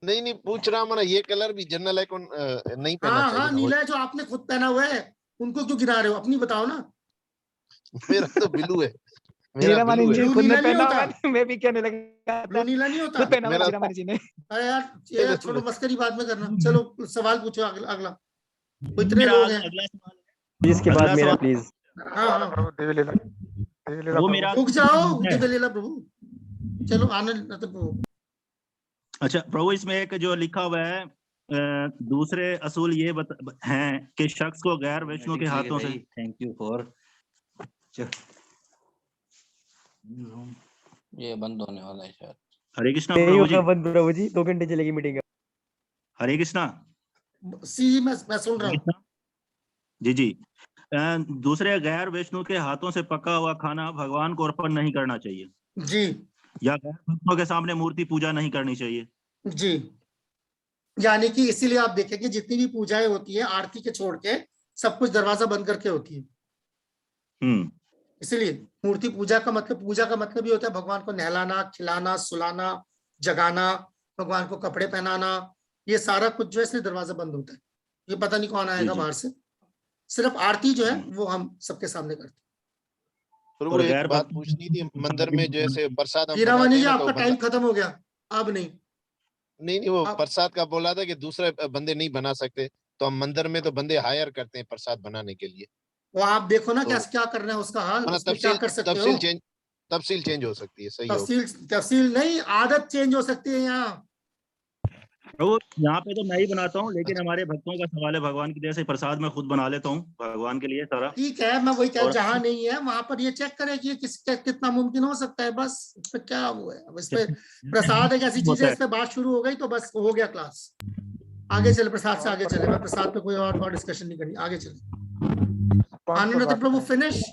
Speaker 4: नहीं पूछ रहा हूँ, ये कलर भी जनरल है कौन नहीं पहना चाहिए।
Speaker 2: हाँ नीला है जो आपने खुद पहना हुआ है, उनको क्यों गिरा रहे हो? अपनी बताओ ना।
Speaker 4: मेरा तो ब्लू है।
Speaker 1: हीरामणि जी खुद ने पहना हुआ है, मैं भी कहने लगा
Speaker 2: ब्लू नीला नहीं होता।
Speaker 1: खुद पहना हुआ हीरामणि जी ने।
Speaker 2: अरे यार छोड़ो मस्करी बाद में करना। चलो सवाल पूछो अगला। इतने लोग हैं।
Speaker 5: इसके बाद मेरा प्लीज।
Speaker 2: हाँ
Speaker 8: वो मेरा
Speaker 2: रुक जाओ दिव्यलीला प्रभु। चलो आनंद रतन प्रभु।
Speaker 8: अच्छा प्रभु, इसमें एक जो लिखा हुआ है दूसरे असूल ये हैं कि शख्स को गैर वैष्णव के हाथों से।
Speaker 6: Thank you for. ये बंद होने वाला है शायद।
Speaker 8: हरे कृष्णा प्रभु जी।
Speaker 5: प्रभु जी 2 घंटे चलेगी मीटिंग।
Speaker 8: हरे कृष्णा
Speaker 2: सी मैं सुन रहा हूँ।
Speaker 8: जी दूसरे गैर वैष्णव के हाथों से पका हुआ खाना भगवान को अर्पण नहीं करना चाहिए
Speaker 2: जी,
Speaker 8: या गैर भक्तों के सामने मूर्ति पूजा नहीं करनी चाहिए
Speaker 2: जी। यानी कि इसीलिए आप देखेंगे जितनी भी पूजाएं होती है आरती के छोड़ के सब कुछ दरवाजा बंद करके होती है। इसीलिए मूर्ति पूजा का मतलब ये होता है भगवान को नहलाना, खिलाना, सुलाना, जगाना, भगवान को कपड़े पहनाना, ये सारा कुछ जो है इसलिए दरवाजा बंद होता है। ये पता नहीं कौन आएगा बाहर से। सिर्फ आरती जो है वो हम सबके सामने करते हैं।
Speaker 4: प्रभु एक बात पूछनी थी, मंदिर में जैसे प्रसाद।
Speaker 2: हीरामणि जी आपका टाइम खत्म हो गया, अब नहीं
Speaker 4: वो प्रसाद का बोला था कि दूसरे बंदे नहीं बना सकते, तो हम मंदिर में तो बंदे हायर करते हैं प्रसाद बनाने के लिए।
Speaker 2: वो आप देखो ना क्या करना है उसका हाल, क्या कर सकते हो।
Speaker 4: तफसील चेंज हो सकती है। सही
Speaker 2: तफसील नहीं, आदत चेंज हो सकती है यहाँ।
Speaker 8: प्रभु यहाँ पे तो मैं ही बनाता हूँ, लेकिन हमारे भक्तों का सवाल है भगवान की जैसे प्रसाद मैं खुद बना लेता हूँ भगवान के लिए सारा।
Speaker 2: ठीक है, मैं वही कह, जहाँ नहीं है वहां पर ये चेक करें कि कितना मुमकिन हो सकता है। बस इस पे क्या हुआ है, इस पे प्रसाद एक ऐसी चीज है, इस पे बात शुरू हो गई तो बस हो गया क्लास। आगे चले, प्रसाद से आगे चले। मैं प्रसाद पे कोई और डिस्कशन नहीं करनी, आगे चले। आनंद प्रभु फिनिश।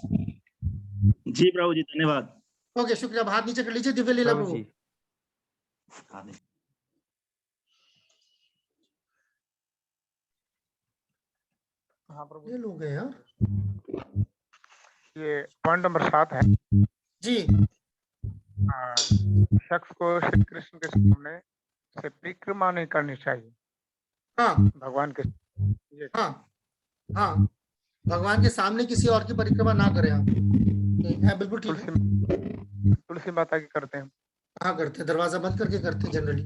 Speaker 8: जी प्रभु जी धन्यवाद।
Speaker 2: ओके शुक्रिया। हाथ नीचे कर लीजिए दिव्यलीला प्रभु।
Speaker 10: हाँ प्रभु,
Speaker 2: ये लोग हैं यार।
Speaker 10: ये पॉइंट नंबर 7 है
Speaker 2: जी।
Speaker 10: शख्स को श्री कृष्ण के सामने से परिक्रमा नहीं करनी चाहिए।
Speaker 2: हाँ
Speaker 10: भगवान के।
Speaker 2: हाँ भगवान के सामने किसी और की परिक्रमा ना करें आप। बिल्कुल ठीक है।
Speaker 10: तुलसी माता की करते हैं।
Speaker 2: हाँ करते हैं, दरवाजा बंद करके करते हैं जनरली।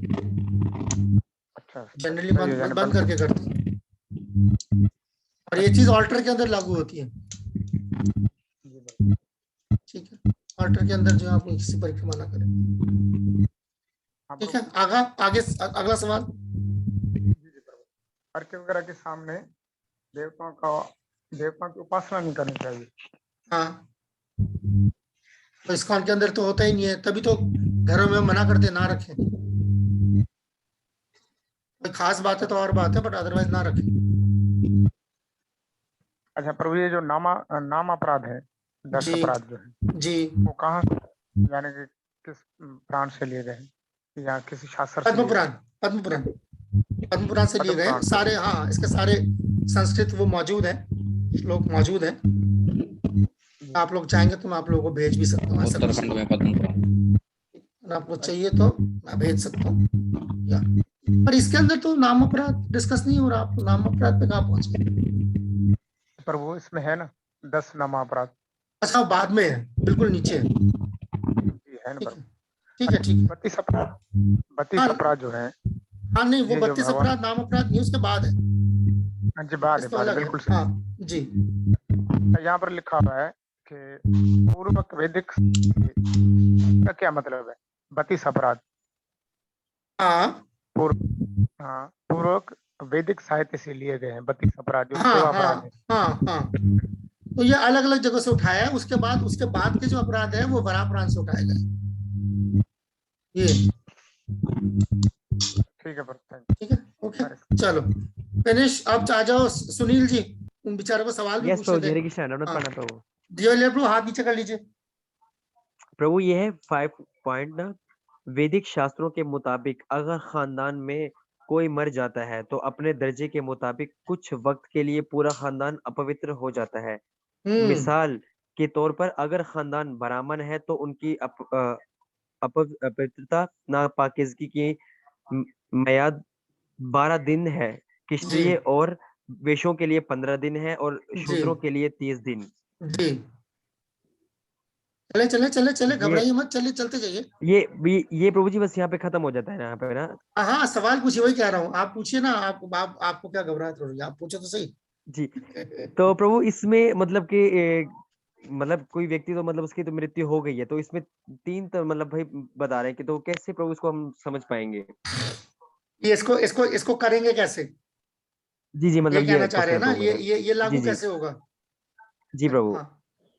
Speaker 10: अच्छा
Speaker 2: जनरली बंद करके करते हैं। और ये चीज ऑल्टर के अंदर लागू होती है। ठीक है, ऑल्टर के अंदर जो है आप किसी परिक्रमा ना करें। ठीक है, आगे अगला सवाल।
Speaker 10: अर्घ्य वगैरह के सामने देवताओं की उपासना नहीं करनी चाहिए।
Speaker 2: हाँ तो इस्कॉन के अंदर तो होता ही नहीं है, तभी तो घरों में मना करते ना रखें। कोई खास बात है तो और बात है, बट अदरवाइज ना रखें।
Speaker 10: अच्छा प्रभु, ये जो नाम अपराध है, 10 अपराध जो है जी, वो कहाँ यानी कि किस पुराण से लिए गए या किसी शास्त्र से? पद्म पुराण
Speaker 2: से लिए गए सारे। हाँ इसके सारे संस्कृत वो मौजूद है, श्लोक मौजूद है। आप लोग चाहेंगे तो मैं आप लोगों को भेज भी सकता हूँ,
Speaker 6: उत्तराखंड में पद्मपुरा।
Speaker 2: आपको चाहिए तो मैं भेज सकता हूँ। पर इसके अंदर तो नाम अपराध डिस्कस नहीं हो रहा, आप नाम अपराध पे कहाँ पहुंच गए?
Speaker 10: पर वो इसमें है ना 10 नाम अपराध।
Speaker 2: अच्छा बाद में है, बिल्कुल नीचे है।
Speaker 10: है ना,
Speaker 2: ठीक है।
Speaker 10: 32 अपराध जो है।
Speaker 2: हाँ नहीं, वो 32 अपराध नाम अपराध नहीं, उसके बाद है।
Speaker 10: जी बाद है, बिल्कुल सही।
Speaker 2: हाँ जी।
Speaker 10: यहाँ पर लिखा हुआ है कि पूर्वक वैदिक का क्या मतलब है? 32 अपराध। पूर्वक वैदिक साहित्य से लिए गए हैं 32 अपराध जो सेवा अपराध है।
Speaker 2: हाँ। तो ये अलग अलग जगह से उठाया है। उसके बाद के जो अपराध है वो वरापराध से उठाए गए। ये
Speaker 10: ठीक है,
Speaker 2: ठीक है, ओके चलो फिनिश। अब आ जाओ सुनील जी, उन बेचारे को सवाल भी पूछे थे। प्रभु हाथ नीचे कर लीजिए।
Speaker 11: प्रभु ये है 5 पॉइंट ना, वैदिक शास्त्रों के मुताबिक अगर खानदान में कोई मर जाता है तो अपने दर्जे के मुताबिक कुछ वक्त के लिए पूरा खानदान अपवित्र हो जाता है। मिसाल के तौर पर अगर खानदान ब्राह्मण है तो उनकी अपवित्रता नापाकीज़गी की मियाद 12 दिन है, क्षत्रिय और वैश्यों के लिए 15 दिन है और शूद्रों के लिए 30 दिन।
Speaker 2: जी चले घबराइए मत, चलते जाइए।
Speaker 11: ये प्रभु जी बस यहाँ पे खत्म हो जाता है यहाँ पे ना।
Speaker 2: हाँ सवाल पूछिए, वही कह रहा हूँ, आप पूछिए ना। आपको क्या घबराहट हो रही है, आप पूछो तो सही।
Speaker 11: जी तो प्रभु इसमें मतलब कि मतलब कोई व्यक्ति तो मतलब उसकी तो मृत्यु हो गई है, तो इसमें 3 तो मतलब भाई बता रहे हैं कि तो कैसे प्रभु इसको हम समझ पाएंगे?
Speaker 2: ये इसको करेंगे कैसे?
Speaker 11: जी मतलब
Speaker 2: ये कहना चाह रहे हैं ना, ये लागू कैसे होगा?
Speaker 11: जी प्रभु।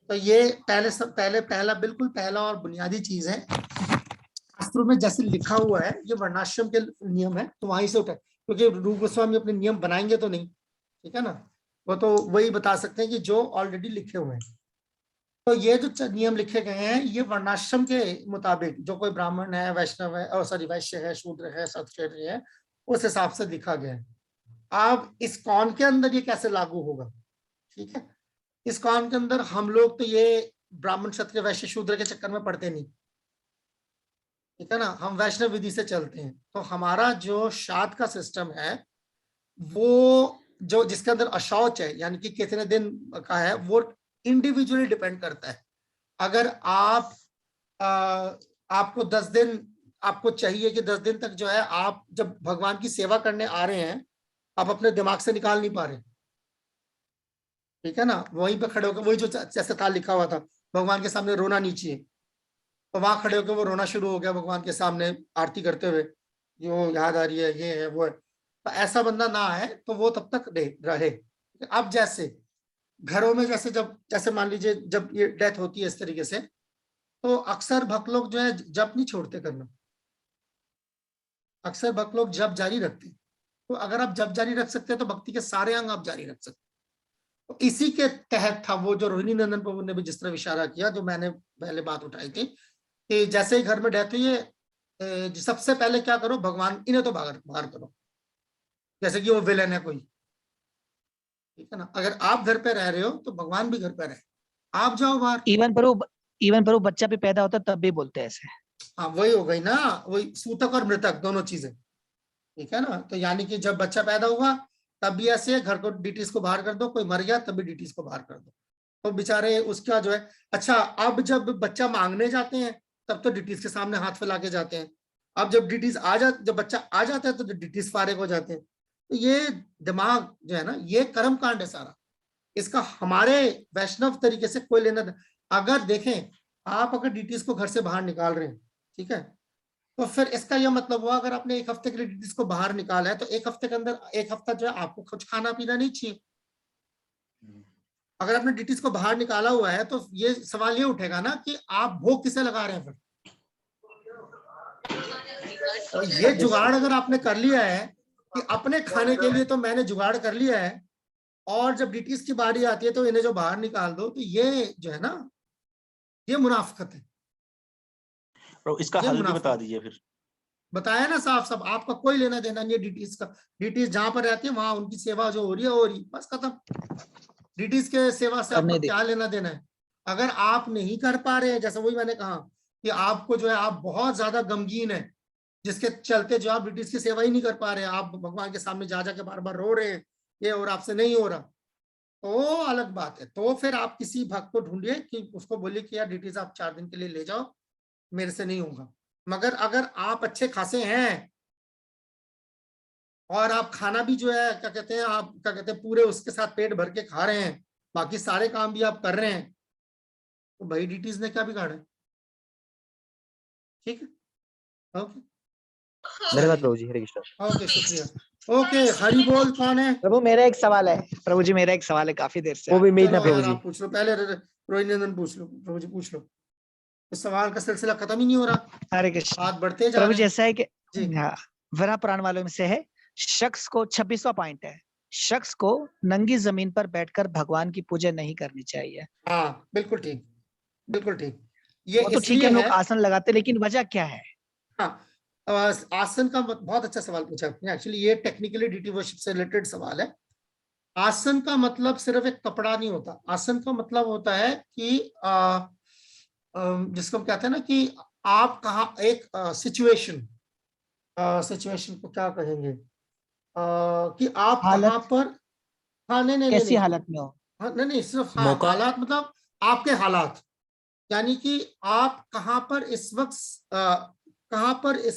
Speaker 2: तो ये पहला बिल्कुल पहला और बुनियादी चीज है। शास्त्रों में जैसे लिखा हुआ है, ये वर्णाश्रम के नियम है, तो वहीं से उठा, क्योंकि रूप गोस्वामी अपने नियम बनाएंगे तो नहीं, ठीक है ना, वो तो वही बता सकते हैं कि जो ऑलरेडी लिखे हुए हैं। तो ये जो नियम लिखे गए हैं ये वर्णाश्रम के मुताबिक, जो कोई ब्राह्मण है, वैष्णव है, और सॉरी वैश्य है, शूद्र है, क्षत्रिय है, उस हिसाब से लिखा गया है। अब इस कौन के अंदर ये कैसे लागू होगा? ठीक है, इस कौन के अंदर हम लोग तो ये ब्राह्मण, क्षत्रिय, वैश्य, शूद्र के चक्कर में पड़ते नहीं, ठीक है ना, हम वैष्णव विधि से चलते हैं। तो हमारा जो श्राद्ध का सिस्टम है वो जो जिसके अंदर अशौच है, यानी कि कितने दिन का है, वो इंडिविजुअली डिपेंड करता है। अगर आपको 10 दिन आपको चाहिए कि 10 दिन तक जो है आप जब भगवान की सेवा करने आ रहे हैं, आप अपने दिमाग से निकाल नहीं पा रहे, ठीक है ना, वहीं पे खड़े होकर, वही जो जैसे था लिखा हुआ था, भगवान के सामने रोना नीचे, तो वहां खड़े होकर वो रोना शुरू हो गया भगवान के सामने आरती करते हुए, जो याद आ रही है, ये है वो है। तो ऐसा बंदा ना आए तो वो तब तक रहे। अब जैसे घरों में जैसे मान लीजिए जब ये डेथ होती है इस तरीके से, तो अक्सर भक्त लोग जो है जप नहीं छोड़ते करना, अक्सर भक्त लोग जप जारी रखते। तो अगर आप जप जारी रख सकते हैं तो भक्ति के सारे अंग आप जारी रख सकते। तो इसी के तहत था वो जो रोहिणी नंदन प्रभु ने भी जिस तरह इशारा किया, जो मैंने पहले बात उठाई थी, कि जैसे ही घर में डेथ हुई है, सबसे पहले क्या करो, भगवान इन्हें तो बाहर करो, जैसे कि वो विलेन है कोई, ठीक है ना। अगर आप घर पे रह रहे हो तो भगवान भी घर पे रहे, आप जाओ बाहर।
Speaker 1: इवन पर बच्चा भी पैदा होता तब भी बोलते हैं ऐसे।
Speaker 2: हाँ वही हो गई ना, वही सूतक और मृतक दोनों चीजें, ठीक है ना। तो यानी कि जब बच्चा पैदा हुआ तब भी ऐसे, घर को डीटीज को बाहर कर दो, कोई मर गया तब भी डीटीज को बाहर कर दो, तो बेचारे उसका जो है। अच्छा, अब जब बच्चा मांगने जाते हैं तब तो डीटीज के सामने हाथ फैला के जाते हैं। अब जब जब बच्चा आ जाता है तो डीटीज फारिग हो जाते हैं। तो ये दिमाग जो है ना, ये कर्म कांड है सारा, इसका हमारे वैष्णव तरीके से कोई लेना। अगर देखें आप अगर डीटीज को घर से बाहर निकाल रहे हैं, ठीक है, तो फिर इसका यह मतलब हुआ अगर आपने 1 हफ्ते के लिए डीटीज को बाहर निकाला है तो 1 हफ्ते के अंदर 1 हफ्ता जो है आपको कुछ खाना पीना नहीं चाहिए। अगर आपने डीटीज को बाहर निकाला हुआ है तो ये सवाल ये उठेगा ना कि आप भोग किसे लगा रहे हैं फिर। और ये जुगाड़ अगर आपने कर लिया है कि अपने खाने के लिए तो मैंने जुगाड़ कर लिया है, और जब डीटीज की बारी आती है तो इन्हें जो बाहर निकाल दो, तो ये जो है ना, ये मुनाफिकत है।
Speaker 8: तो इसका हल भी बता दीजिए फिर।
Speaker 2: बताया ना साफ साफ, आपका कोई लेना देना नहीं है डीटीज का। डीटीज जहां पर रहती है वहां उनकी सेवा जो हो रही है, बस खत्म। डिटीज के सेवा से आपको क्या लेना देना है? अगर आप नहीं कर पा रहे हैं, जैसे वही मैंने कहा कि आपको जो है आप बहुत ज्यादा गमगीन है, जिसके चलते जो आप डिटीज की सेवा ही नहीं कर पा रहे हैं, आप भगवान के सामने जा जाके बार बार रो रहे हैं ये और आपसे नहीं हो रहा, तो अलग बात है। तो फिर आप किसी भक्त को ढूंढिए कि उसको बोलिए कि यार डिटीज आप 4 दिन के लिए ले जाओ, मेरे से नहीं होगा। मगर अगर आप अच्छे खासे हैं और आप खाना भी जो है क्या कहते हैं, आप क्या कहते हैं पूरे उसके साथ पेट भर के खा रहे हैं, बाकी सारे काम भी आप कर रहे हैं, तो भाई डिटीज ने क्या बिगाड़ा है? ठीक है, ओके,
Speaker 11: धन्यवाद प्रभु जी, हरे कृष्ण।
Speaker 2: ओके, शुक्रिया। ओके, हरि बोल। कौन है?
Speaker 1: प्रभु मेरा एक सवाल है, प्रभु जी मेरा एक सवाल है, काफी देर से
Speaker 11: वो भी मेरी ना प्रभु जी।
Speaker 2: पूछ लो पहले, रोहिणी नंदन पूछ लो, प्रभु जी पूछ लो, इस सवाल का सिलसिला खत्म ही नहीं हो रहा।
Speaker 1: हरे कृष्ण।
Speaker 2: बात बढ़ते जा
Speaker 1: प्रभु जी
Speaker 2: रहे
Speaker 1: ऐसा है कि
Speaker 2: जी।
Speaker 1: वरा पुराण वालों में से है, शख्स को 26वां पॉइंट है, शख्स को नंगी जमीन पर बैठकर भगवान की पूजा नहीं करनी चाहिए।
Speaker 2: हाँ बिल्कुल ठीक, बिल्कुल ठीक। ये
Speaker 1: तो ठीक है, लोग आसन लगाते, लेकिन वजह क्या है?
Speaker 2: हाँ, आसन का बहुत अच्छा सवाल पूछा आपने। एक्चुअली ये टेक्निकली डीटी वर्शिप से रिलेटेड सवाल है। आसन का मतलब सिर्फ एक कपड़ा नहीं होता। आसन का मतलब होता है कि जिसको हम कहते हैं ना कि आप कहाँ एक सिचुएशन को क्या कहेंगे कि आप कहाँ पर, हाँ नहीं
Speaker 1: कैसी हालत में हो?
Speaker 2: हाँ नहीं सिर्फ हालात, मतलब आपके हालात, यानी कि आप कहाँ पर इस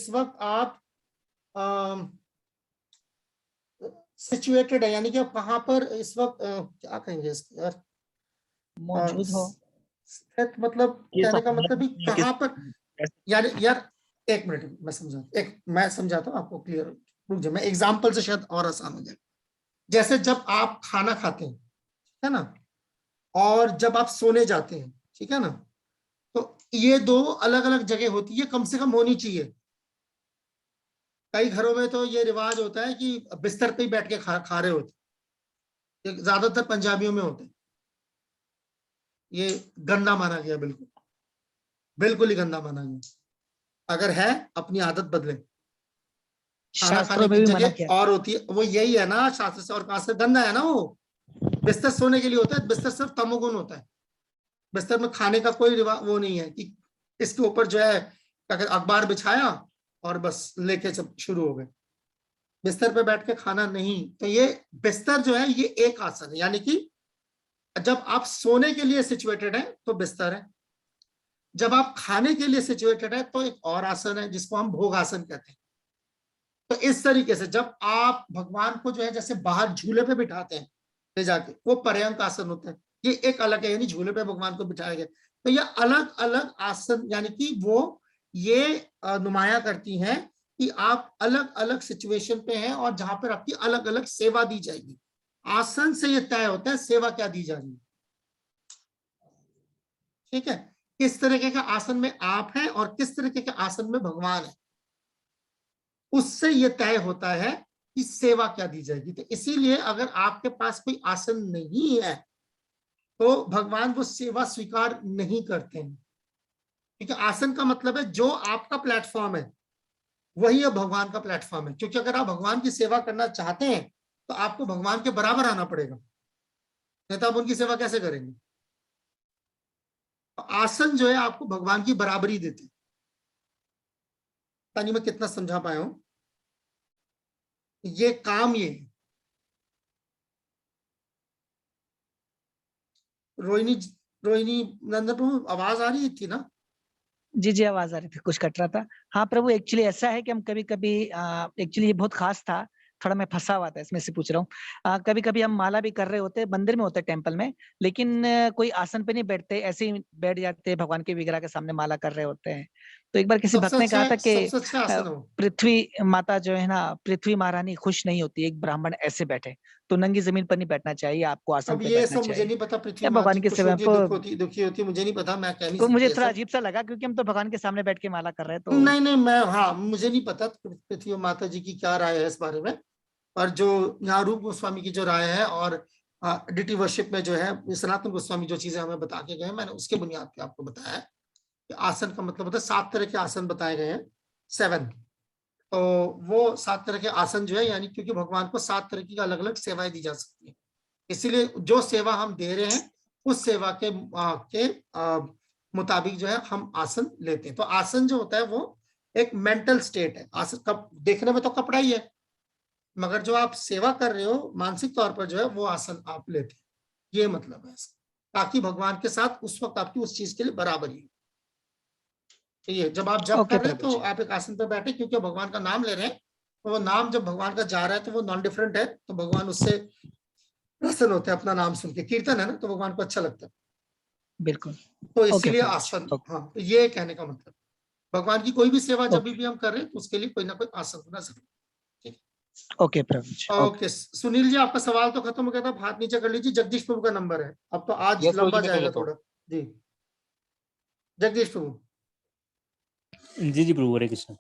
Speaker 2: वक्त आप सिचुएटेड है, यानी कि आप कहाँ पर इस वक्त क्या कहेंगे इसको यार,
Speaker 1: मौजूद हो,
Speaker 2: मतलब कहने का मतलब भी कहाँ पर, यार एक मिनट मैं समझाता हूँ आपको क्लियर, रुक जाए, मैं एग्जांपल से शायद और आसान हो जाए। जैसे जब आप खाना खाते हैं, है ना, और जब आप सोने जाते हैं, ठीक है ना, तो ये दो अलग अलग जगह होती है, कम से कम होनी चाहिए। कई घरों में तो ये रिवाज होता है कि बिस्तर पे ही बैठ के खा रहे होते, ज्यादातर पंजाबियों में होते, ये गंदा माना गया, बिल्कुल ही गंदा माना गया। अगर है अपनी आदत बदले। खाना खाने की जगह और होती है, वो यही है ना, शास्त्र से और कहां से गंदा है ना, वो बिस्तर सोने के लिए होता है, बिस्तर सिर्फ तमोगुण होता है, बिस्तर में खाने का कोई वो नहीं है कि इसके ऊपर जो है अखबार बिछाया और बस लेके शुरू हो गए, बिस्तर पे बैठ के खाना नहीं। तो ये बिस्तर जो है ये एक आसन है, यानी कि जब आप सोने के लिए सिचुएटेड है तो बिस्तर है, जब आप खाने के लिए सिचुएटेड है तो एक और आसन है जिसको हम भोग आसन कहते हैं। तो इस तरीके से जब आप भगवान को जो है जैसे बाहर झूले पे बिठाते हैं ले जाके, वो पर्यंक आसन होता है, ये एक अलग है, यानी झूले पे भगवान को बिठाया गया। तो ये अलग अलग आसन, यानी कि वो ये नुमाया करती हैं कि आप अलग अलग सिचुएशन पे हैं और जहां पर आपकी अलग अलग सेवा दी जाएगी। आसन से ये तय होता है सेवा क्या दी जा रही है, ठीक है, किस तरीके के आसन में आप हैं और किस तरीके के आसन में भगवान है, उससे यह तय होता है कि सेवा क्या दी जाएगी। तो इसीलिए अगर आपके पास कोई आसन नहीं है तो भगवान वो सेवा स्वीकार नहीं करते हैं, क्योंकि आसन का मतलब है जो आपका प्लेटफॉर्म है वही अब भगवान का प्लेटफॉर्म है। क्योंकि अगर आप भगवान की सेवा करना चाहते हैं तो आपको भगवान के बराबर आना पड़ेगा, नहीं तो आप उनकी सेवा कैसे करेंगे। तो आसन जो है आपको भगवान की बराबरी देते हैं। तानी मैं कितना समझा पाया हूं, ये काम ये रोहिणी नंदन प्रभु आवाज आ रही थी ना?
Speaker 1: जी आवाज आ रही थी, कुछ कट रहा था। हाँ प्रभु, एक्चुअली ऐसा है कि हम कभी कभी एक्चुअली ये बहुत खास था, थोड़ा मैं फंसा हुआ था इसमें से पूछ रहा हूँ। कभी कभी हम माला भी कर रहे होते हैं, मंदिर में होते हैं, टेम्पल में, लेकिन कोई आसन पे नहीं बैठते, ऐसे ही बैठ जाते हैं, भगवान के विग्रह के सामने माला कर रहे होते हैं। तो एक बार किसी भक्त ने कहा था कि पृथ्वी माता जो है ना, पृथ्वी महारानी खुश नहीं होती एक ब्राह्मण ऐसे बैठे, तो नंगी जमीन पर नहीं बैठना चाहिए, आपको आसन पे बैठना चाहिए।
Speaker 2: मुझे नहीं पता पृथ्वी
Speaker 1: भगवान की सेवा
Speaker 2: दुखी होती, मुझे नहीं पता, मैं कह नहीं
Speaker 1: तो मुझे थोड़ा अजीब सा लगा, क्योंकि हम तो भगवान के सामने बैठ के माला कर रहे हैं। तो
Speaker 2: नहीं मैं, हाँ मुझे नहीं पता पृथ्वी माता जी की क्या राय है इस बारे में, और जो यहाँ रूप गोस्वामी की जो राय है और डिटी वर्शिप में जो है सनातन गोस्वामी जो चीजें हमें बता के गए, मैंने उसके बुनियाद पे आपको बताया कि आसन का मतलब होता है 7 तरह के आसन बताए गए हैं, 7। तो वो 7 तरह के आसन जो है, यानी क्योंकि भगवान को 7 तरह की अलग अलग सेवाएं दी जा सकती है, इसीलिए जो सेवा हम दे रहे हैं उस सेवा के मुताबिक जो है हम आसन लेते हैं। तो आसन जो होता है वो एक मेंटल स्टेट है। आसन कब देखने में तो कपड़ा ही है, मगर जो आप सेवा कर रहे हो मानसिक तौर पर जो है वो आसन आप लेते हैं, ये मतलब है, ताकि भगवान के साथ उस वक्त आपकी उस चीज के लिए बराबरी हो। तो ये जब आप जप कर रहे हैं तो आप एक आसन पर बैठे, क्योंकि भगवान का नाम ले रहे हैं, तो वो नाम जब भगवान का जा रहा है तो वो नॉन डिफरेंट है, तो भगवान उससे प्रसन्न होते हैं। अपना नाम सुन के कीर्तन है ना, तो भगवान को अच्छा लगता है।
Speaker 1: बिल्कुल।
Speaker 2: तो इसलिए आसन, हाँ, तो ये कहने का मतलब भगवान की कोई भी सेवा जब भी हम कर रहे हैं तो उसके लिए कोई ना कोई आसन होना जरूरी।
Speaker 1: ओके प्रभु जी।
Speaker 2: ओके सुनील जी, आपका सवाल तो खत्म हो गया था, हाथ नीचे कर लीजिए। जगदीश प्रभु का नंबर है, अब तो आज लंबा जाएगा थोड़ा। जी जगदीश प्रभु।
Speaker 12: जी प्रभु, हरे कृष्ण।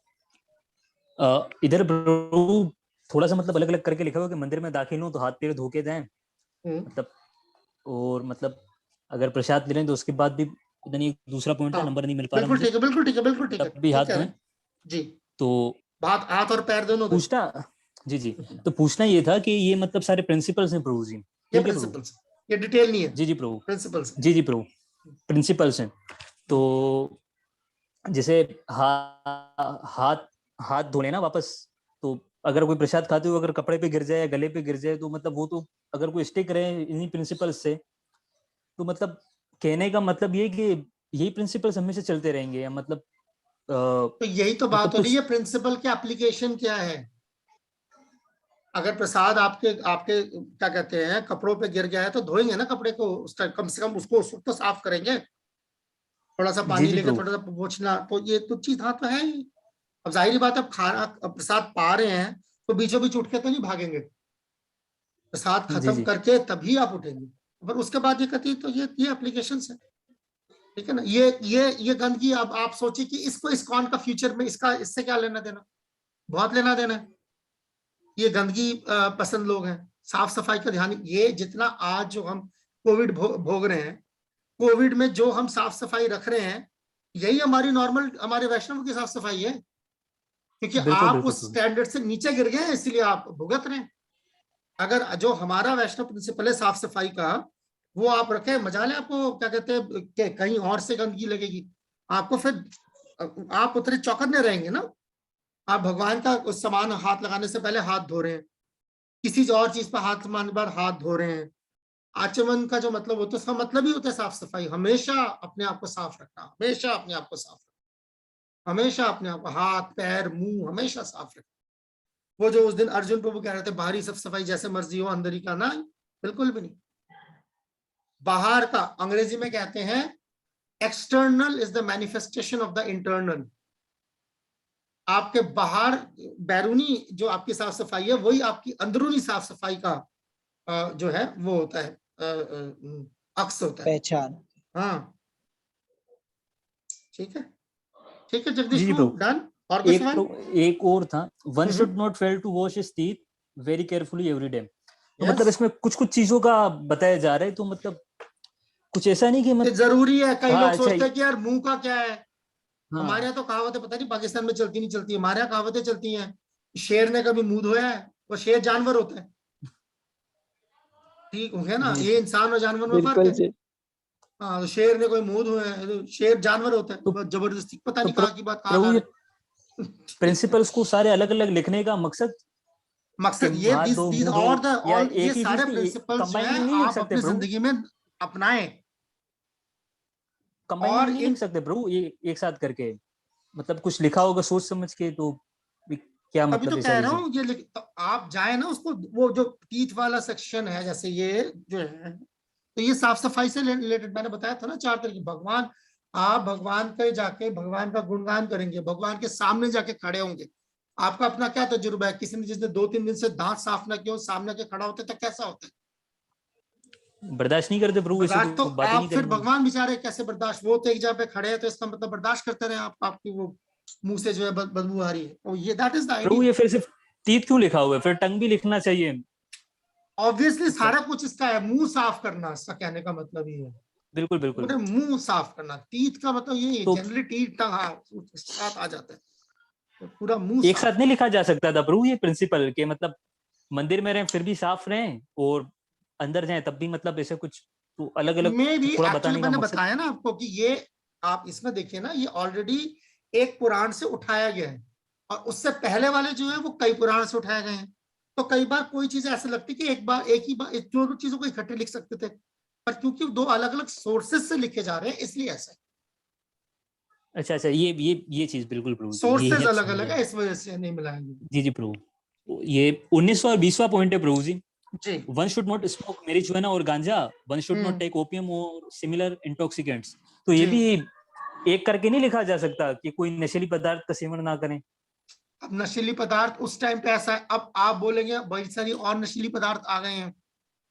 Speaker 12: इधर प्रभु थोड़ा सा मतलब अलग अलग करके लिखा हुआ कि मंदिर में दाखिल हो तो हाथ पैर धो के जाएं, मतलब, और मतलब अगर प्रसाद ले रहे हैं तो उसके बाद भी पता नहीं दूसरा पॉइंट है, नंबर नहीं मिल पा रहा।
Speaker 2: बिल्कुल ठीक है, बिल्कुल ठीक है, बिल्कुल ठीक है।
Speaker 12: तब भी हाथ धोएं
Speaker 2: जी।
Speaker 12: तो
Speaker 2: हाथ और पैर दोनों
Speaker 12: पूछना, जी तो पूछना ये था कि ये मतलब सारे प्रिंसिपल्स हैं प्रभु जी?
Speaker 2: ये प्रिंसिपल्स, ये डिटेल नहीं है।
Speaker 12: जी प्रभु,
Speaker 2: प्रिंसिपल्स।
Speaker 12: जी प्रभु, प्रिंसिपल्स हैं। तो जैसे हाथ धोने ना वापस, तो अगर कोई प्रसाद खाते हुए अगर कपड़े पे गिर जाए या गले पे गिर जाए तो मतलब वो तो अगर कोई स्टिक रहे इन्हीं प्रिंसिपल्स से, तो मतलब कहने का मतलब ये कि यही प्रिंसिपल्स हमेशा चलते रहेंगे, या मतलब
Speaker 2: तो यही तो बात हो रही है, प्रिंसिपल के एप्लीकेशन क्या है। अगर प्रसाद आपके क्या कहते हैं कपड़ों पे गिर गया है तो धोएंगे ना कपड़े को, कम से कम उसको तो साफ करेंगे, थोड़ा सा पानी लेकर थोड़ा सा पोंछना, तो ये तो चीज हाँ तो है ही। अब जाहिर बात है, अब प्रसाद पा रहे हैं तो बीचों बीच उठ के तो नहीं भागेंगे, प्रसाद खत्म करके तभी आप उठेंगे, पर उसके बाद ये कहती है, तो ये एप्लीकेशन है, ठीक है ना। ये गंदगी, अब आप सोचिए कि इसको इस्कॉन का फ्यूचर में इससे क्या लेना देना, बहुत लेना देना है। ये गंदगी पसंद लोग हैं, साफ सफाई का ध्यान, ये जितना आज जो हम कोविड भोग रहे हैं, कोविड में जो हम साफ सफाई रख रहे हैं, यही हमारी नॉर्मल, हमारे वैष्णव की साफ सफाई है, क्योंकि आप उस स्टैंडर्ड से नीचे गिर गए हैं, इसलिए आप भुगत रहे हैं। अगर जो हमारा वैष्णव प्रिंसिपल है साफ सफाई का, वो आप रखें, मजा ले, आपको क्या कहते हैं कहीं और से गंदगी लगेगी आपको, फिर आप उतने चौकन्ने रहेंगे ना। आप भगवान का उस सामान हाथ लगाने से पहले हाथ धो रहे हैं, किसी और चीज पर हाथ लगाने पर हाथ धो रहे हैं। आचमन का जो मतलब होता है, उसका मतलब ही होता है साफ सफाई, हमेशा अपने आप को साफ रखना, हमेशा अपने आप को साफ रखना, हमेशा अपने आप को हाथ पैर मुंह हमेशा साफ रखना। वो जो उस दिन अर्जुन प्रभु कह रहे थे बाहरी सब सफाई जैसे मर्जी हो, अंदर ही का ना, बिल्कुल भी नहीं। बाहर का अंग्रेजी में कहते हैं external is the manifestation of the internal. आपके बाहर बैरूनी जो आपकी साफ सफाई है, वही आपकी अंदरूनी साफ सफाई का जो है वो होता है, अक्स होता है, पहचान। हाँ ठीक है, ठीक है जगदीश डन। और कुछ
Speaker 12: एक और था, one should not fail to wash his teeth very carefully every day. तो मतलब इसमें कुछ चीजों का बताया जा रहा है, तो मतलब कुछ ऐसा नहीं कि मतलब
Speaker 2: जरूरी है। कई लोग सोचते हैं कि यार मुंह का क्या है, हमारे यहाँ तो कहावतें पता नहीं पाकिस्तान में चलती नहीं चलती, हमारे यहाँ कहावतें चलती हैं, शेर ने कभी मुंह धोया है, वो शेर जानवर होता है, ठीक हो गया ना, ये इंसान और जानवर में फर्क है। हाँ, तो शेर ने कोई मुंह धोया है, तो शेर जानवर होता है, तो जबरदस्ती पता नहीं कहाँ की बात कहा है।
Speaker 12: प्रिंसिपल्स को सारे अलग अलग लिखने का मकसद
Speaker 2: ये सारे प्रिंसिपल्स जो हैं आप अपनी जिंदगी में अपनाएं,
Speaker 12: कंबाइन नहीं लिख सकते प्रभु ये एक साथ करके, मतलब कुछ लिखा होगा सोच समझ के, तो क्या मतलब।
Speaker 2: अभी तो कह रहा हूँ ये तो आप जाए ना उसको, वो जो टीथ वाला सेक्शन है जैसे ये जो है, तो ये साफ सफाई से रिलेटेड मैंने बताया था ना 4 तरीके। भगवान, आप भगवान के जाके भगवान का गुणगान करेंगे, भगवान के सामने जाके खड़े होंगे, आपका अपना क्या तजुर्बा है, किसी ने जिसने 2-3 दिन से दांत साफ ना किया सामने के खड़ा होते तो कैसा होता है,
Speaker 12: बर्दाश्त नहीं करते प्रभु,
Speaker 2: तो आप फिर भगवान बेचारे कैसे बर्दाश्त, वो तो एक जगह पे खड़े हैं तो इसका मतलब बर्दाश्त करते रहे आप, आपकी वो मुंह से जो है बदबू आ रही है, तो ये दैट इज द आइडिया।
Speaker 12: प्रभु ये फिर सिर्फ टीथ क्यों लिखा हुआ है, फिर टंग भी लिखना चाहिए।
Speaker 2: ऑब्वियसली सारा कुछ इसका है, मुंह साफ करना इसका कहने का मतलब ये है।
Speaker 12: बिल्कुल बिल्कुल,
Speaker 2: मुंह साफ करना, टीथ का मतलब ये जनरली टीथ साथ आ जाता है, तो पूरा मुंह
Speaker 12: एक साथ नहीं लिखा जा सकता था प्रभु ये प्रिंसिपल के, मतलब मंदिर में रहे फिर भी साफ रहें और अंदर जाए तब भी मतलब ऐसे कुछ तो अलग अलग
Speaker 2: में भी
Speaker 12: थोड़ा बताने का
Speaker 2: मैंने
Speaker 12: मकसद
Speaker 2: बताया ना आपको कि ये आप इसमें देखिए ना, ये ऑलरेडी एक पुराण से उठाया गया है और उससे पहले वाले जो है वो कई पुराण से उठाए गए हैं। तो कई बार कोई चीज ऐसी लगती है कि एक ही बार दोनों चीजों को इकट्ठे लिख सकते थे, पर क्योंकि दो अलग अलग सोर्सेज से लिखे जा रहे हैं इसलिए ऐसा है।
Speaker 12: अच्छा ये चीज बिल्कुल प्रभु,
Speaker 2: सोर्सेज अलग अलग है, इस वजह से नहीं मिलाएंगे।
Speaker 12: जी प्रभु। ये 19वां और 20वां पॉइंट है प्रभु जी। One should not smoke marijuana और गांजा, one should not take opium और similar intoxicants। तो ये भी एक करके नहीं लिखा जा सकता कि कोई नशीली पदार्थ का सेवन ना करें।
Speaker 2: अब नशीली पदार्थ उस टाइम पे ऐसा है, अब आप बोलेंगे बहुत सारी और नशीली पदार्थ आ गए हैं,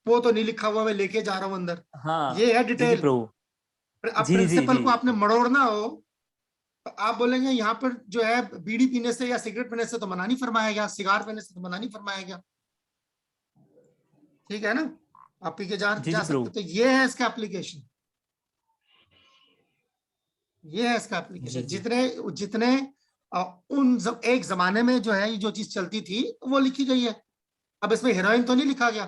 Speaker 2: वो तो नहीं लिखा हुआ, मैं लेके जा रहा हूँ अंदर।
Speaker 12: हाँ,
Speaker 2: ये है डिटेल।
Speaker 12: अब
Speaker 2: प्रिंसिपल को आपने मड़ोड़ना हो तो आप बोलेंगे यहाँ पर जो है बीड़ी पीने से या सिगरेट पीने से तो मना नहीं फरमाया गया, सिगार पीने से तो मना नहीं फरमाया गया, ठीक है ना, आप पी के जा सकते। तो ये है इसका एप्लीकेशन, ये है इसका एप्लीकेशन। जितने एक जमाने में जो है जो चीज चलती थी वो लिखी गई है। अब इसमें हीरोइन तो नहीं लिखा गया,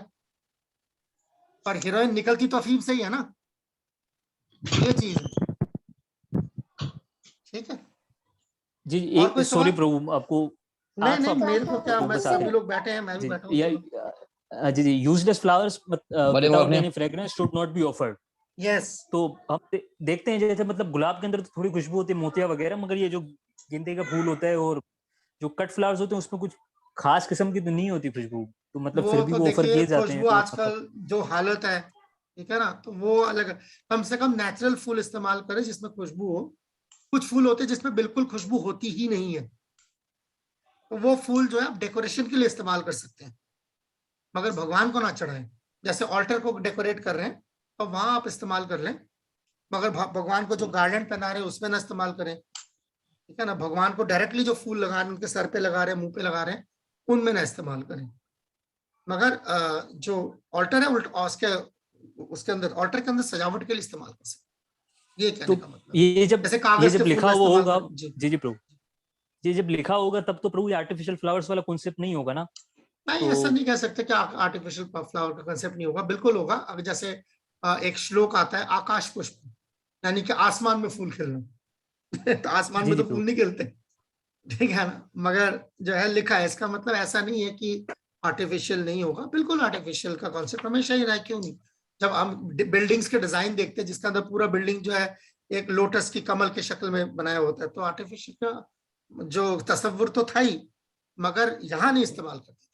Speaker 2: पर हीरोइन निकलती तो अफीम से ही है ना, ये चीज है, ठीक है
Speaker 12: जी। एक सॉरी प्रभु, आपको
Speaker 2: नहीं मेरे को क्या, मैं सभी लोग बैठे हैं, मैं भी बैठा हूँ।
Speaker 12: जी useless flowers without any fragrance should not be offered.
Speaker 2: Yes.
Speaker 12: तो हम देखते हैं जैसे मतलब गुलाब के अंदर तो थोड़ी खुशबू होती है, मोतिया वगैरह, मगर ये जो गेंदे का फूल होता है और जो कट फ्लावर्स होते हैं उसमें कुछ खास किस्म की तो नहीं होती खुशबू, तो मतलब फिर भी वो ऑफर किए जाते हैं।
Speaker 2: खुशबू आजकल जो हालत है, ठीक है ना, तो वो अलग, कम से कम नेचुरल फूल इस्तेमाल करें जिसमें खुशबू हो। कुछ फूल होते हैं जिसमें बिल्कुल खुशबू होती ही नहीं है, तो वो फूल जो है आप डेकोरेशन के लिए इस्तेमाल कर सकते हैं, मगर भगवान को ना चढ़ाएं। जैसे ऑल्टर को डेकोरेट कर रहे हैं तो वहां आप इस्तेमाल कर लें, मगर भगवान को जो गार्डन पहना रहे हैं उसमें ना इस्तेमाल करें, ठीक है ना। भगवान को डायरेक्टली जो फूल लगा रहे हैं, उनके सर पे लगा रहे हैं, मुंह पे लगा रहे हैं, उनमें ना इस्तेमाल करें। मगर जो ऑल्टर है उसके अंदर, ऑल्टर के अंदर सजावट के लिए इस्तेमाल कर सकते, ये कहने का मतलब।
Speaker 12: ये जब लिखा हुआ होगा, जी प्रभु, ये जब लिखा होगा तब तो प्रभु आर्टिफिशियल फ्लावर्स वाला कॉन्सेप्ट नहीं होगा ना?
Speaker 2: नहीं, ऐसा नहीं कह सकते कि आर्टिफिशियल फ्लावर का कंसेप्ट नहीं होगा, बिल्कुल होगा। अगर जैसे एक श्लोक आता है आकाश पुष्प, यानी कि आसमान में फूल खिलना तो आसमान में तो फूल नहीं खिलते, ठीक है ना, मगर जो है लिखा है, इसका मतलब ऐसा नहीं है कि आर्टिफिशियल नहीं होगा, बिल्कुल आर्टिफिशियल का कॉन्सेप्ट हमेशा ही रहा, क्यों नहीं। जब हम बिल्डिंग्स के डिजाइन देखते हैं जिसके अंदर पूरा बिल्डिंग जो है एक लोटस की कमल के शक्ल में बनाया होता है, तो आर्टिफिशियल का जो तस्वुर तो था ही, मगर यहाँ नहीं इस्तेमाल करते।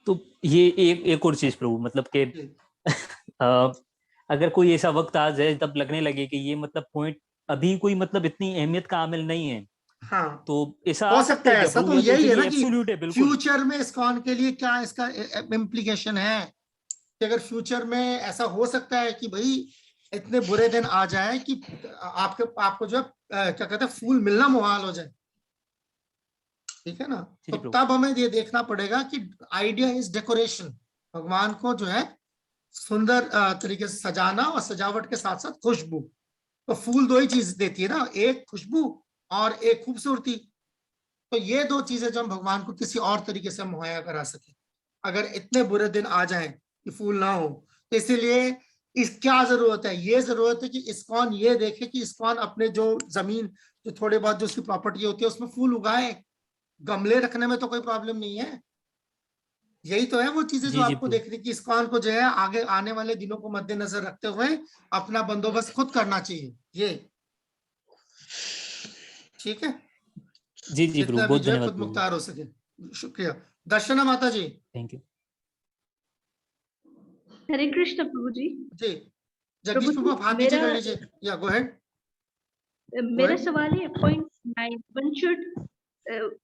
Speaker 12: तो ये एक और चीज प्रभु, मतलब के अगर कोई ऐसा वक्त आ जाए तब लगने लगे कि ये मतलब पॉइंट अभी कोई मतलब इतनी अहमियत का आमिल नहीं है,
Speaker 2: हाँ,
Speaker 12: तो ऐसा
Speaker 2: हो सकता है। ऐसा तो यही है ना कि
Speaker 12: बिल्कुल
Speaker 2: फ्यूचर में इस्कॉन के लिए क्या इसका इम्प्लीकेशन है, कि अगर फ्यूचर में ऐसा हो सकता है कि भाई इतने बुरे दिन आ जाए कि आपको जो क्या कहते हैं फूल मिलना मुहाल हो जाए, ठीक है ना, तो तब हमें ये देखना पड़ेगा कि आइडिया इज डेकोरेशन, भगवान को जो है सुंदर तरीके से सजाना और सजावट के साथ साथ खुशबू। तो फूल दो ही चीज देती है ना, एक खुशबू और एक खूबसूरती। तो ये दो चीजें जो हम भगवान को किसी और तरीके से मुहैया करा सके, अगर इतने बुरे दिन आ जाएं कि फूल ना हो, तो इसीलिए इस क्या जरूरत है, ये जरूरत है कि इस्कॉन ये देखे कि इस्कॉन अपने जो जमीन जो थोड़े बहुत जो उसकी प्रॉपर्टी होती है उसमें फूल उगाए, गमले रखने में तो कोई प्रॉब्लम नहीं है। यही तो है वो चीजें जो आपको देखने की इस्कॉन को जो है आगे आने वाले दिनों को मद्देनजर रखते हुए अपना बंदोबस्त खुद करना चाहिए, ये ठीक है।
Speaker 12: जी प्रभु, बहुत धन्यवाद,
Speaker 2: खुद मुख्तार हो सके। शुक्रिया। दर्शना माता जी,
Speaker 12: थैंक यू।
Speaker 13: हरे कृष्ण प्रभु जी।
Speaker 2: जी जगदीश प्रभु आप हाथ नीचे कर लीजिए, या गो अहेड।
Speaker 13: मेरा सवाल है point 9,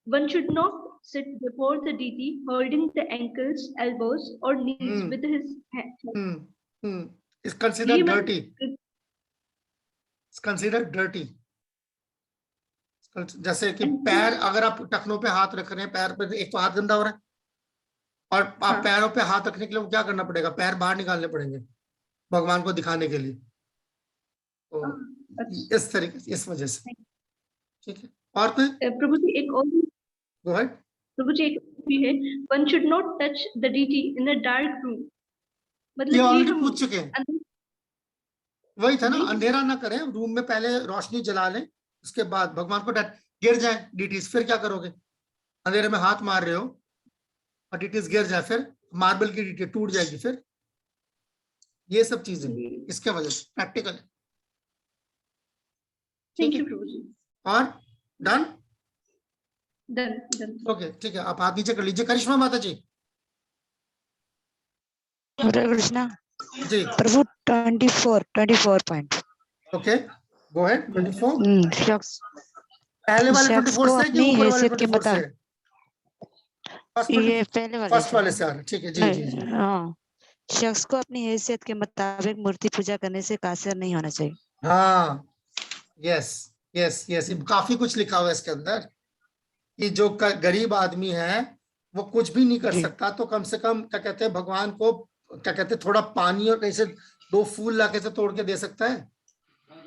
Speaker 13: one should not sit before the deity holding the ankles, elbows or knees with his hands.
Speaker 2: It's considered dirty. It's considered dirty. जैसे कि पैर, अगर आप टखनों पे हाथ रख रहे हैं, पैर पे एक तो हाथ गंदा हो रहा है, और आप पैरों पे हाथ रखने के लिए क्या करना पड़ेगा, पैर बाहर निकालने पड़ेंगे भगवान को दिखाने के लिए, तो इस तरीके से, इस वजह से, ठीक है। और कोई
Speaker 13: प्रभु जी एक और प्रभु जी एक भी है, one should not touch the deity in a dark room. मतलब
Speaker 2: ये
Speaker 13: कि
Speaker 2: ऑलरेडी
Speaker 13: हम
Speaker 2: पूछ चुके हैं, वही था ना, अंधेरा ना करें, रूम में पहले रोशनी जला लें, उसके बाद भगवान को गिर जाए डीटीज, फिर क्या करोगे? अंधेरे में हाथ मार रहे हो और डीटीज गिर जाए, फिर मार्बल की डीटी टूट जाएगी, फिर ये सब चीजें इसके वजह से प्रैक्टिकल है।
Speaker 13: थैंक यू प्रभु जी।
Speaker 2: और डन
Speaker 13: डन।
Speaker 2: ओके, ठीक है, आप हाथ नीचे कर लीजिए। करिश्मा माता जी।
Speaker 14: हरे कृष्णा
Speaker 2: जी
Speaker 14: प्रभु 24 पॉइंट।
Speaker 2: Okay go ahead. 24
Speaker 14: शख्स
Speaker 2: पहले वाले
Speaker 14: शख्स
Speaker 2: 24
Speaker 14: को
Speaker 2: से कि
Speaker 14: अपनी
Speaker 2: ऊपर वाले
Speaker 14: हैसियत के
Speaker 2: 24 से?
Speaker 14: ये पहले वाले
Speaker 2: फर्स्ट वाले से आ रहा है, ठीक है जी जी जी।
Speaker 14: हाँ, शख्स को अपनी हैसियत के मुताबिक मूर्ति पूजा करने से कासिर नहीं होना चाहिए।
Speaker 2: हाँ यस यस यस, काफी कुछ लिखा हुआ है इसके अंदर कि जो गरीब आदमी है वो कुछ भी नहीं कर सकता, तो कम से कम क्या कहते हैं, भगवान को क्या कहते हैं, थोड़ा पानी और कहीं से 2 फूल लाके से तोड़ के दे सकता है।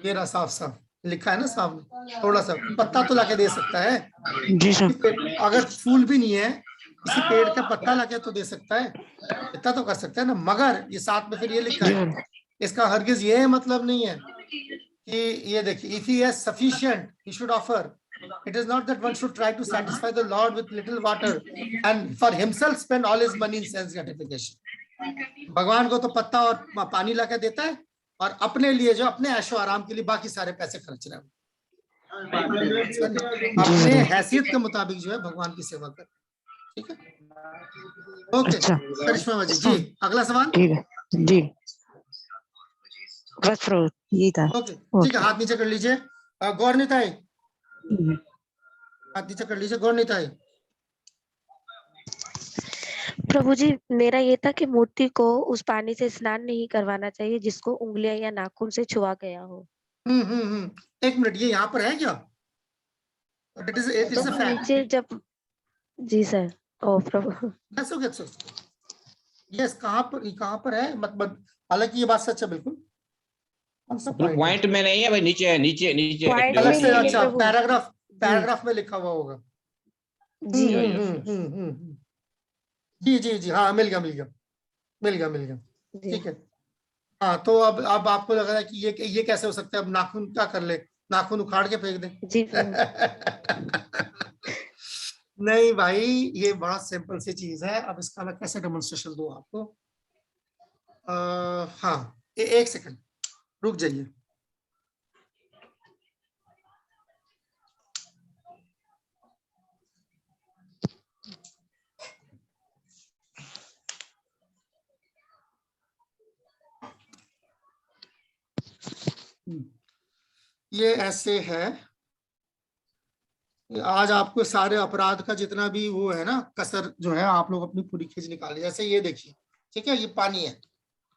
Speaker 2: ये रहा साफ साफ लिखा है ना सामने, थोड़ा सा पत्ता तो लाके दे सकता है
Speaker 14: जी सर।
Speaker 2: अगर फूल भी नहीं है, किसी पेड़ का पत्ता लाके तो दे सकता है, इतना तो कर सकता है ना। मगर ये साथ में फिर ये लिखा है, इसका हरगिज ये मतलब नहीं है कि ये देखिए, if he has sufficient he should offer. It is not that one should try to satisfy the Lord with little water and for himself spend all his money in sense gratification. भगवान को तो पत्ता और पानी लाके देता है और अपने लिए जो अपने ऐशो आराम के लिए बाकी सारे पैसे खर्च रहे हैं, अपने हैसियत के मुताबिक जो है भगवान की सेवा कर। ठीक है, ओके करिश्मा बाजी जी, अगला सवाल।
Speaker 14: ठीक है जी, बस प्रभु यही था।
Speaker 2: ओके ठीक है, हाथ नीचे कर लीजिए। गौरनीताई, हाथ नीचे कर लीजिए। गौरनीताई।
Speaker 15: प्रभु जी, मेरा ये था कि मूर्ति को उस पानी से स्नान नहीं करवाना चाहिए जिसको उंगलियां या नाखून से छुआ गया हो।
Speaker 2: एक मिनट, ये यहाँ पर है क्या? It is a fact.
Speaker 15: नीचे जब जी सर, ओ प्रभु।
Speaker 2: That's okay, that's okay. Yes, कहाँ पर है? मतलब हालांकि ये बात सच है बिल्कुल।
Speaker 6: पॉइंट में नहीं है भाई, नीचे है, नीचे नीचे
Speaker 2: अलग से, अच्छा पैराग्राफ में लिखा हुआ होगा
Speaker 15: जी।
Speaker 2: जी जी जी, हाँ मिल गया। ठीक है, हाँ तो अब आपको लग रहा है कि ये कैसे हो सकता है? अब नाखून क्या कर ले, नाखून उखाड़ के फेंक दे?
Speaker 15: जी
Speaker 2: नहीं भाई, ये बड़ा सिंपल सी चीज है। अब इसका मैं कैसे डेमोन्स्ट्रेशन दूं आपको? हाँ एक सेकंड रुक जाइए। ये ऐसे है, आज आपको सारे अपराध का जितना भी वो है ना कसर जो है, आप लोग अपनी पूरी खींच निकालिए। जैसे ये देखिए, ठीक है, ये पानी है,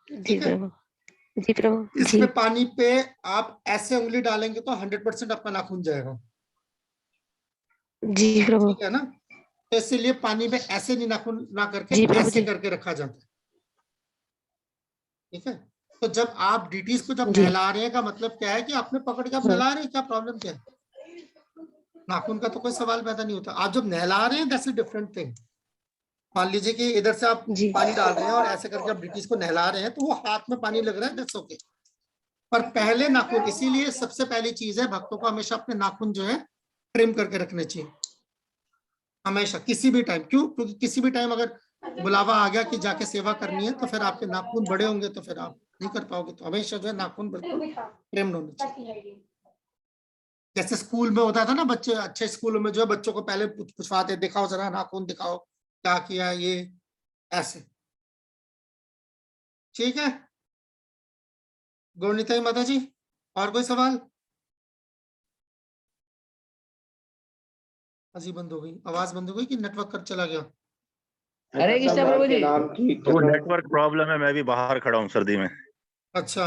Speaker 2: ठीक है
Speaker 15: जी प्रभु।
Speaker 2: इसमें पानी पे आप ऐसे उंगली डालेंगे तो 100% आपका नाखून जाएगा।
Speaker 15: जी प्रभु।
Speaker 2: ठीक है ना, तो इसलिए पानी में ऐसे नहीं नाखून ना करके ऐसे करके रखा जाता है। ठीक है, तो जब आप डीटीज को जब नहला रहे हैं का मतलब क्या है कि आपने पकड़ के आप नहला रहे हैं, क्या प्रॉब्लम क्या है? नाखून का तो कोई सवाल पैदा नहीं होता। आप जब नहला रहे हैं दैट्स अ डिफरेंट थिंग। मान लीजिए कि इधर से आप पानी डाल रहे हैं और ऐसे करके आप डीटीज को नहला रहे हैं, तो वो हाथ में पानी लग रहा है, दैट्स ओके। पर पहले नाखून, इसीलिए सबसे पहली चीज है, भक्तों को हमेशा अपने नाखून जो है ट्रिम करके रखने चाहिए हमेशा, किसी भी टाइम। क्यों? क्योंकि किसी भी टाइम अगर बुलावा आ गया कि जाके सेवा करनी है, तो फिर आपके नाखून बड़े होंगे, तो फिर आप नहीं कर पाओगे। तो हमेशा जो है नाखून बिल्कुल ट्रिम्ड होने चाहिए। जैसे स्कूल में होता था ना, बच्चे अच्छे स्कूलों में जो है बच्चों को पहले पूछवाते, दिखाओ जरा नाखून दिखाओ, क्या किया, ये ऐसे। ठीक है गौरनीताई माता जी, और कोई सवाल? अजी बंद हो गई, आवाज बंद हो गई कि नेटवर्क कर चला गया?
Speaker 6: हरे कृष्णा प्रभु जी।
Speaker 8: वो नेटवर्क प्रॉब्लम है, मैं भी बाहर खड़ा हूँ सर्दी में।
Speaker 2: अच्छा,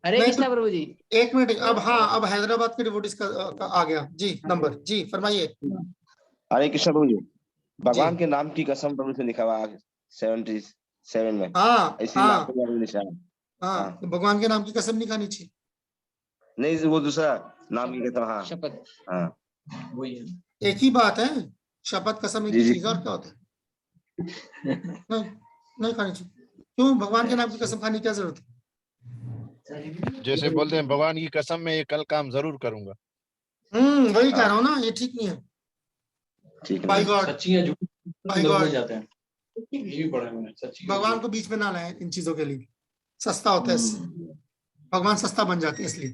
Speaker 6: हरे कृष्णा प्रभु जी।
Speaker 2: एक मिनट, अब हाँ, अब हैदराबाद के डिवोटीज का आ गया जी नंबर। जी फरमाइए।
Speaker 7: हरे कृष्ण प्रभु जी, भगवान के नाम की कसम प्रभु से लिखा हुआ 77 में।
Speaker 2: हाँ
Speaker 7: हाँ,
Speaker 2: तो भगवान के नाम की कसम नहीं खानी चाहिए।
Speaker 7: नहीं, वो दूसरा नाम की कसम। हाँ
Speaker 6: शपथ,
Speaker 7: हाँ
Speaker 6: वही है।
Speaker 2: एक ही बात है, शपथ कसम एक ही चीज, और क्या होता है? नहीं खानी चाहिए। क्यों भगवान के नाम की कसम खाने की क्या जरूरत है?
Speaker 4: जैसे बोलते हैं भगवान की कसम में ये कल काम जरूर करूंगा।
Speaker 2: वही कह रहा हूँ ना, ये ठीक नहीं है। बाय गॉड, बाय गॉड, भगवान को बीच में ना लाए इन चीजों के लिए, सस्ता होता है इससे, भगवान सस्ता बन जाते हैं इसलिए।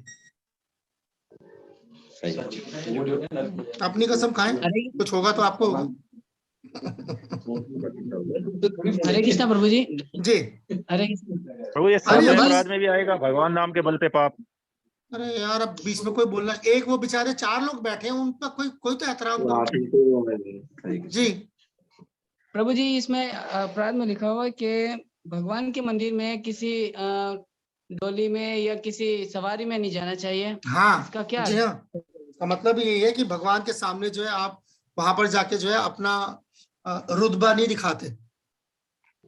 Speaker 2: अपनी कसम खाएं, कुछ होगा तो आपको होगा।
Speaker 16: हरे कृष्णा प्रभु जी।
Speaker 2: जी
Speaker 16: हरे कृष्णा
Speaker 8: प्रभु, ये सारे अपराध में भी आएगा भगवान नाम के बल पे पाप?
Speaker 2: अरे यार, अब बीच में कोई बोलना, एक वो बेचारे 4 लोग बैठे हैं, उनका कोई तो एहतराम करो। जी
Speaker 16: प्रभु जी, इसमें अपराध में लिखा हुआ है कि भगवान के मंदिर में किसी डोली में या किसी सवारी में नहीं जाना चाहिए।
Speaker 2: हाँ,
Speaker 16: इसका क्या?
Speaker 2: जी हाँ, इसका मतलब यही है कि भगवान के सामने जो है आप वहां पर जाके जो है अपना रुतबा नहीं दिखाते।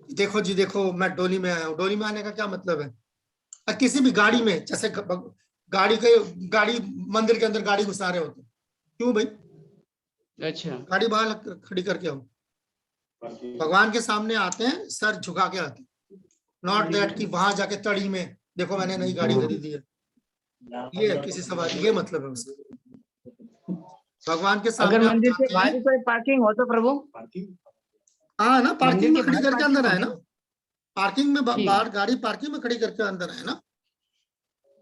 Speaker 2: देखो जी, देखो मैं डोली में आया हूँ। डोली में आने का क्या मतलब है? किसी भी गाड़ी में, जैसे गाड़ी मंदिर के अंदर गाड़ी घुसा रहे होते, क्यों भाई?
Speaker 16: अच्छा,
Speaker 2: गाड़ी बाहर खड़ी करके आओ। भगवान के सामने आते हैं सर झुका के आते हैं, नॉट दैट कि वहां जाके तड़ी में देखो मैंने नई गाड़ी खरीदी है, ये किसी सवारी, ये मतलब है उसका। भगवान के सामने
Speaker 16: अगर मंदिर के बाहर कोई पार्किंग हो तो प्रभु?
Speaker 2: हाँ ना, पार्किंग में खड़ी करके अंदर आए ना, पार्किंग में बाहर गाड़ी पार्किंग में खड़ी करके अंदर आए ना।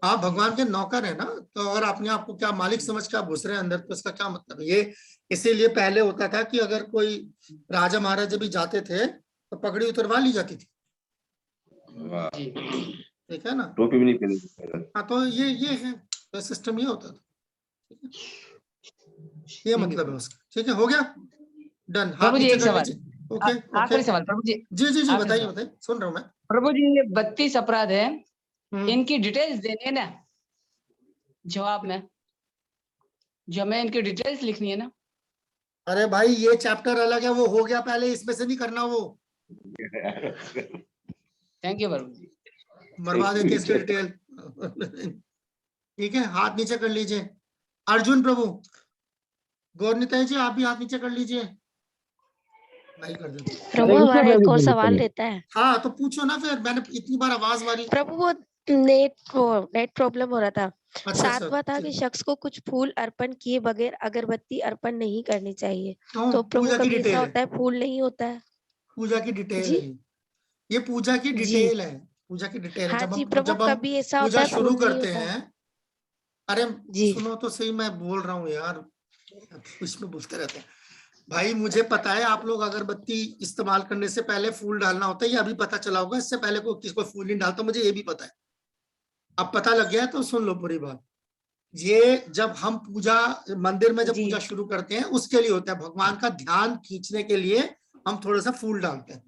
Speaker 2: आप भगवान के नौकर है ना, तो अगर अपने आप को क्या मालिक समझ के आप घुस रहे हैं अंदर, तो इसका क्या मतलब है? ये इसीलिए पहले होता था कि अगर कोई राजा महाराजा भी जाते थे तो पगड़ी उतरवा ली जाती थी, ठीक है ना,
Speaker 17: टोपी भी नहीं पहनी।
Speaker 2: हाँ, तो ये है, तो सिस्टम ये होता था, ये मतलब है उसका। ठीक है, हो गया, डन।
Speaker 16: प्रभु जी एक सवाल,
Speaker 2: ओके,
Speaker 16: आखिरी सवाल प्रभु जी।
Speaker 2: जी जी जी, बताइए बताइए, सुन रहा हूँ मैं।
Speaker 16: प्रभु जी, ये 32 अपराध है, इनकी डिटेल्स देने ना जवाब में, जो मैं इनकी डिटेल्स लिखनी है ना।
Speaker 2: अरे भाई, ये चैप्टर अलग है, वो हो गया पहले, इसमें से नहीं करना वो।
Speaker 16: थैंक यू प्रभु जी।
Speaker 2: मरवा देते इसके डिटेल। ठीक है, हाथ नीचे कर लीजिए। अर्जुन प्रभु, गौरनिताई जी आप भी हाथ नीचे कर लीजिए। नहीं कर देते
Speaker 15: प्रभु, हमारा एक और सवाल रहता है।
Speaker 2: हाँ, तो पूछो ना फिर, मैंने इतनी बार आवाज मारी।
Speaker 15: प्रभु, वो नेट प्रॉब्लम हो रहा था। सातवां था कि शख्स को कुछ फूल अर्पण किए बगैर अगरबत्ती अर्पण नहीं करनी चाहिए। तो प्रभु, कभी ऐसा होता है फूल नहीं होता है?
Speaker 2: पूजा की डिटेल है ये, पूजा की डिटेल है, पूजा की डिटेल है।
Speaker 15: हाँ जी प्रभु, कभी ऐसा होता है
Speaker 2: शुरू करते हैं। अरे सुनो तो सही, मैं बोल रहा हूँ यार, इसमें बोलते रहते हैं भाई। मुझे पता है आप लोग अगरबत्ती इस्तेमाल करने से पहले फूल डालना होता है, ये अभी पता चला होगा, इससे पहले कोई किसी को फूल नहीं डालता, मुझे ये भी पता है। अब पता लग गया है तो सुन लो पूरी बात। ये जब हम पूजा मंदिर में जब पूजा शुरू करते हैं उसके लिए होता है, भगवान का ध्यान खींचने के लिए हम थोड़ा सा फूल डालते हैं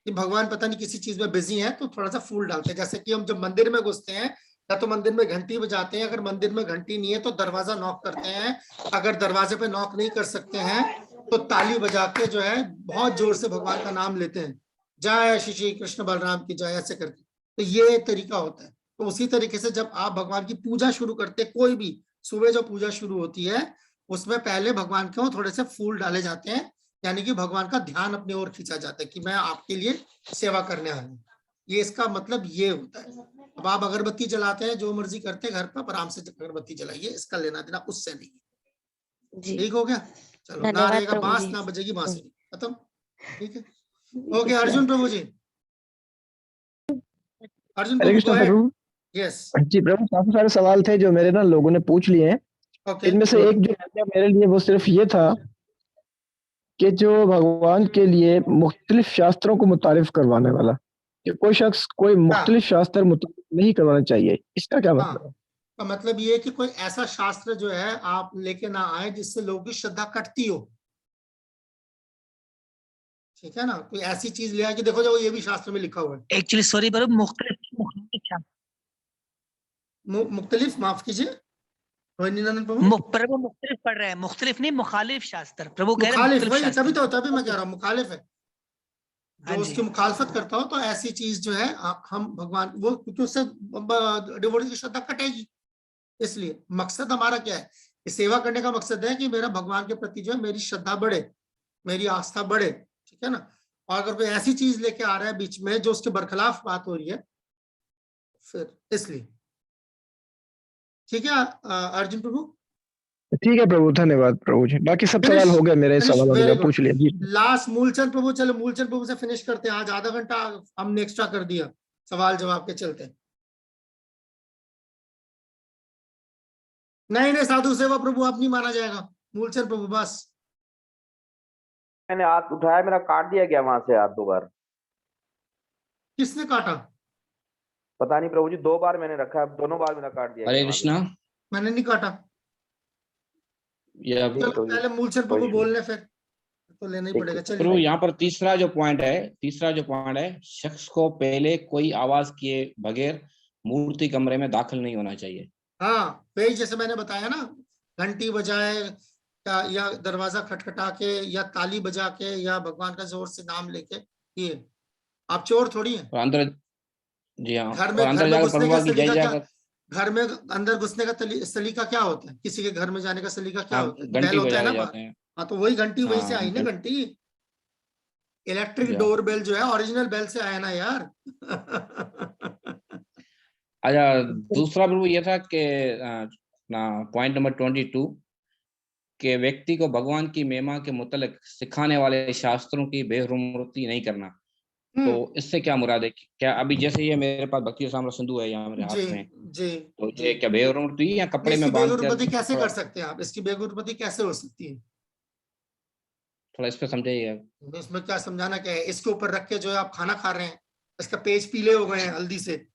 Speaker 2: कि भगवान पता नहीं किसी चीज में बिजी है तो थोड़ा सा फूल डालते हैं। जैसे कि हम जब मंदिर में घुसते हैं या तो मंदिर में घंटी बजाते हैं, अगर मंदिर में घंटी नहीं है तो दरवाजा नॉक करते हैं, अगर दरवाजे पे नॉक नहीं कर सकते हैं तो ताली बजा के जो है बहुत जोर से भगवान का नाम लेते हैं, जय श्री कृष्ण बलराम की जय, ऐसे करके। तो ये तरीका होता है। तो उसी तरीके से जब आप भगवान की पूजा शुरू करते, कोई भी सुबह जो पूजा शुरू होती है उसमें पहले भगवान के थोड़े से फूल डाले जाते हैं, यानी कि भगवान का ध्यान अपनी ओर खींचा जाता है कि मैं आपके लिए सेवा करने आया हूँ। ये इसका मतलब ये होता है। अब आप अगरबत्ती जलाते हैं, जो मर्जी करते हैं घर पर, आराम से अगरबत्ती जलाइए, इसका लेना देना उससे नहीं। ठीक हो गया, चलो, ना रहेगा बांस ना बजेगी बांसुरी, खत्म। ठीक है, ओके। अर्जुन प्रभु जी, अर्जुन प्रभु, यस
Speaker 18: जी प्रभु, काफी सारे सवाल थे जो मेरे ना लोगों ने पूछ लिए हैं। इनमें से एक जो मेरे लिए वो सिर्फ ये था कि जो भगवान के लिए मुख्तलिफ शास्त्रों को मुतारिफ करवाने वाला, कि कोई शख्स कोई मुख्तलिफ शास्त्र मुतारिफ नहीं करवाना चाहिए, इसका क्या मतलब है?
Speaker 2: का मतलब ये है कि कोई ऐसा शास्त्र जो है आप लेके ना आए जिससे लोगों की श्रद्धा कटती हो। ठीक है ना, कोई ऐसी चीज ले आए कि देखो जो ये भी शास्त्र में लिखा हुआ है।
Speaker 1: एक्चुअली सॉरी पर
Speaker 2: मुख्तलिफ, माफ कीजिए
Speaker 1: प्रभु, मुख्तलिफ पढ़ रहे हैं, मुख्तलिफ नहीं मुखालिफ शास्त्र। प्रभु कह रहे हैं
Speaker 2: तभी मैं कह रहा हूँ मुखालिफ है, जो उसकी मुखालफत करता हो तो ऐसी चीज जो है हम भगवान वो, क्योंकि उससे डिवोटी की श्रद्धा कटेगी। इसलिए मकसद हमारा क्या है, इस सेवा करने का मकसद है कि मेरा भगवान के प्रति जो है मेरी श्रद्धा बढ़े, मेरी आस्था बढ़े। ठीक है ना, और अगर कोई ऐसी चीज लेके आ रहा है बीच में जो उसके बरखिलाफ बात हो रही है, फिर इसलिए। ठीक है अर्जुन प्रभु?
Speaker 18: ठीक है प्रभु, धन्यवाद प्रभु जी। बाकी सब सवाल हो गए मेरे, सवाल वगैरह पूछ लिया जी।
Speaker 2: लास्ट मूलचंद प्रभु, चलो मूलचंद प्रभु से फिनिश करते हैं। आज आधा घंटा हमने एक्स्ट्रा कर दिया सवाल जवाब के चलते। नहीं साधु सेवा प्रभु आप नहीं माना जाएगा। मूलचंद प्रभु बस।
Speaker 17: मैंने हाथ उठाया, मेरा काट दिया गया वहां से हाथ 2 बार।
Speaker 2: किसने काटा?
Speaker 17: पता नहीं प्रभु जी, 2 बार मैंने रखा है, दोनों बार मेरा काट दिया।
Speaker 6: हरे कृष्णा।
Speaker 2: मैंने नहीं काटा। पहले मूलचंद प्रभु बोलने, फिर तो लेना ही पड़ेगा। चलिए
Speaker 6: यहाँ पर तीसरा जो पॉइंट है, शख्स को पहले कोई आवाज किए बगैर मूर्ति कमरे में दाखिल नहीं होना चाहिए।
Speaker 2: हाँ, पेज जैसे मैंने बताया ना, घंटी बजाए या दरवाजा खटखटा के या ताली बजा के या भगवान का जोर से नाम लेके, ये आप चोर थोड़ी हैं।
Speaker 6: अंदर जी हाँ,
Speaker 2: घर में अंदर घुसने का सलीका क्या होता है? किसी के घर में जाने का सलीका क्या होता है? बेल होता है ना। हाँ, तो वही घंटी वहीं से आई ना। घंटी इलेक्ट्रिक डोर बेल जो है ओरिजिनल बेल से आया ना यार।
Speaker 6: अच्छा, दूसरा प्रभु ये था कि पॉइंट नंबर 22 के व्यक्ति को भगवान की महिमा के मुतल्लिक सिखाने वाले शास्त्रों की बेहुरमती नहीं करना। तो इससे क्या मुराद है? क्या अभी जैसे ये मेरे पास भक्ति रसामृत सिंधु है यहाँ मेरे हाथ में
Speaker 2: जी,
Speaker 6: तो ये क्या बेहुरमती या कपड़े में बांध
Speaker 2: बेहुरमती कैसे कर सकते हैं आप? इसकी बेहुरमती कैसे हो सकती है?
Speaker 6: थोड़ा इस पे समझाइए।
Speaker 2: इसमें क्या समझाना क्या है? इसके ऊपर रख के जो है आप खाना खा रहे हैं, इसका पेज पीले हो गए हैं हल्दी से,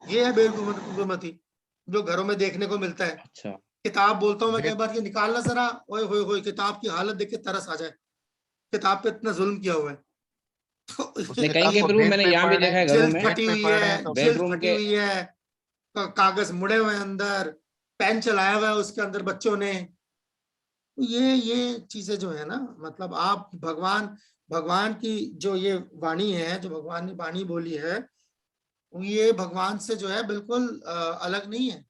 Speaker 2: ये है बेहुरमती जो घरों में देखने को मिलता है।
Speaker 6: अच्छा,
Speaker 2: किताब बोलता हूँ मैं कई बार, निकालना जरा, ओए होए होए, किताब की हालत देख के तरस आ जाए। किताब पे इतना जुल्म किया हुआ है।
Speaker 6: मैंने यहाँ भी देखा है घरों में
Speaker 2: फटी हुई है, बेडरूम फटी हुई है, कागज मुड़े हुए अंदर, पेन चलाया हुआ है उसके अंदर बच्चों ने। ये चीजें जो है ना, मतलब आप भगवान की जो ये वाणी है, जो भगवान ने वाणी बोली है, ये भगवान से जो है बिल्कुल अलग नहीं है।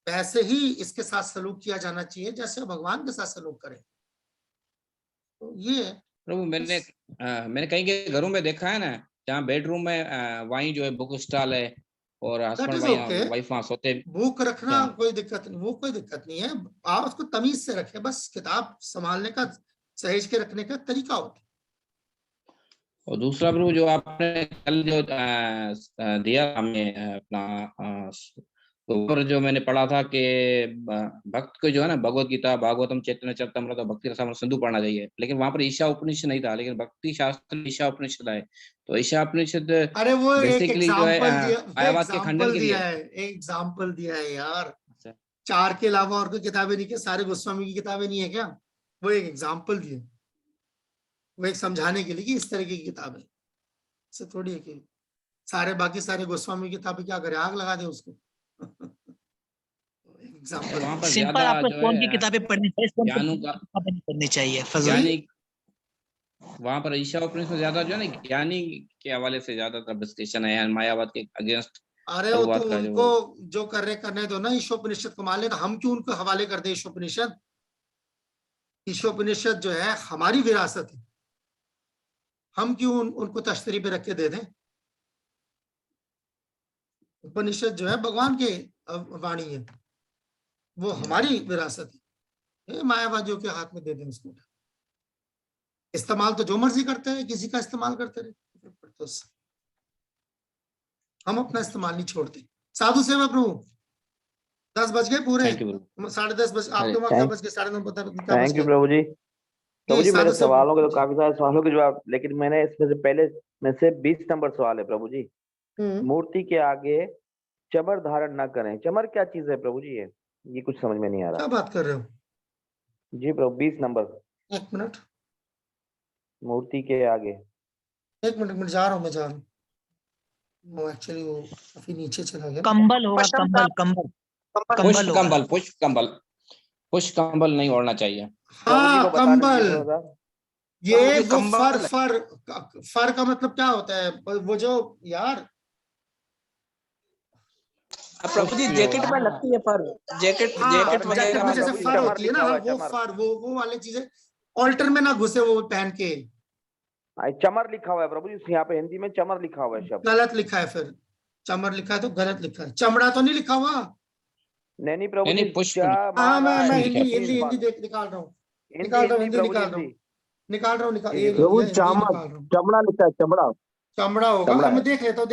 Speaker 2: वैसे ही इसके साथ सलूक किया जाना चाहिए जैसे भगवान के साथ सलूक करें। तो ये
Speaker 6: प्रभु मैंने कहीं के घरों में देखा है ना, जहाँ बेडरूम में वहीं जो है बुक स्टॉल है और हस्बैंड वाइफ वहाँ सोते।
Speaker 2: बुक रखना कोई दिक्कत नहीं, वो कोई दिक्कत नहीं है। आप उसको तमीज से रखें, बस किताब संभालने का, सहेज के रखने का तरीका होता है।
Speaker 6: और दूसरा प्रभु जो आपने कल जो दिया हमें अपना, तो ऊपर जो मैंने पढ़ा था कि भक्त को जो है ना भगवत गीता, भागवतम, चैतन्य चरितमृत और भक्ति रसामृत सिंधु पढ़ना चाहिए, लेकिन वहां पर ईशा उपनिषद नहीं था, लेकिन भक्ति शास्त्र ईशा उपनिषद है। तो ईशा उपनिषद
Speaker 2: अरे वो
Speaker 6: बेसिकली जो है मायावाद के खंडन के लिए
Speaker 2: एक एग्जाम्पल दिया है यार। 4 के अलावा और कोई किताबें नहीं, क्या सारे गोस्वामी की किताबें नहीं है क्या? वो एक एग्जाम्पल दिए, वो एक समझाने के लिए कि इस तरह की किताबें से थोड़ी है कि सारे बाकी सारे गोस्वामी की किताबें क्या करे, आग लगा दे उसको।
Speaker 1: सिंपल आपको कौन की किताबें पढ़नी चाहिए?
Speaker 6: वहां पर ईशा उपनिषद में ज्यादा जो है ना ज्ञानी के हवाले से ज्यादा डिस्कशन है, मायावाद के अगेंस्ट।
Speaker 2: अरे वो तो उनको जो करने दो ना ईशोपनिषद को मान ले, तो हम क्यों उनको हवाले कर दे ईशोपनिषद? ईशोपनिषद जो है हमारी विरासत है, हम क्यों उनको तश्तरी पे रख के दे दें? उपनिषद जो है भगवान के वाणी है, वो हमारी विरासत है। मायावादियों के हाथ में दे दें उसको। इस्तेमाल तो जो मर्जी करते हैं, किसी का इस्तेमाल करते रहे, तो हम अपना इस्तेमाल नहीं छोड़ते। साधु सेवा प्रभु, 10 बज गए पूरे, 10:30 बज, आपके वक्त बज गए 9:30।
Speaker 17: थैंक यू प्रभु जी। प्रभु जी मेरे सवालों के तो काफी सारे सवालों के जवाब, लेकिन मैंने इसमें से पहले में से 20 नंबर सवाल है प्रभु जी। मूर्ति के आगे चमर धारण न करें। चमर क्या चीज है प्रभु जी? ये कुछ समझ में नहीं आ रहा।
Speaker 2: क्या बात कर रहे हो
Speaker 17: जी प्रभु? 20 नंबर।
Speaker 2: 1 मिनट,
Speaker 17: मूर्ति के आगे
Speaker 2: 1 मिनट जा रहा हूँ, मैं जा रहा हूँ। वो एक्चुअली वो काफी नीचे चला गया।
Speaker 1: कंबल होगा, कंबल,
Speaker 6: पुष्प कंबल नहीं ओढ़ना चाहिए।
Speaker 2: हाँ कंबल, ये वो फर का मतलब क्या होता है? वो जो यार
Speaker 16: प्रभु जी जैकेट में लगती है फर, जैकेट
Speaker 2: में जैसे फर होती है ना, वो फर, वो वाली चीजें ऑल्टर में ना घुसे वो पहन के।
Speaker 17: चमर लिखा हुआ है प्रभु जी, यहाँ पे हिंदी में चमर लिखा हुआ है शब्द।
Speaker 2: गलत लिखा है, फिर चमर लिखा है तो गलत लिखा है, चमड़ा तो नहीं लिखा हुआ।
Speaker 17: नहीं प्रभु जी,
Speaker 2: हाँ मैं हिंदी निकाल रहा हूँ, निकाल रहा हूँ
Speaker 17: प्रभु, चमड़ा लिखा है,
Speaker 2: चमड़ा होगा। मैं देख लेता हूँ,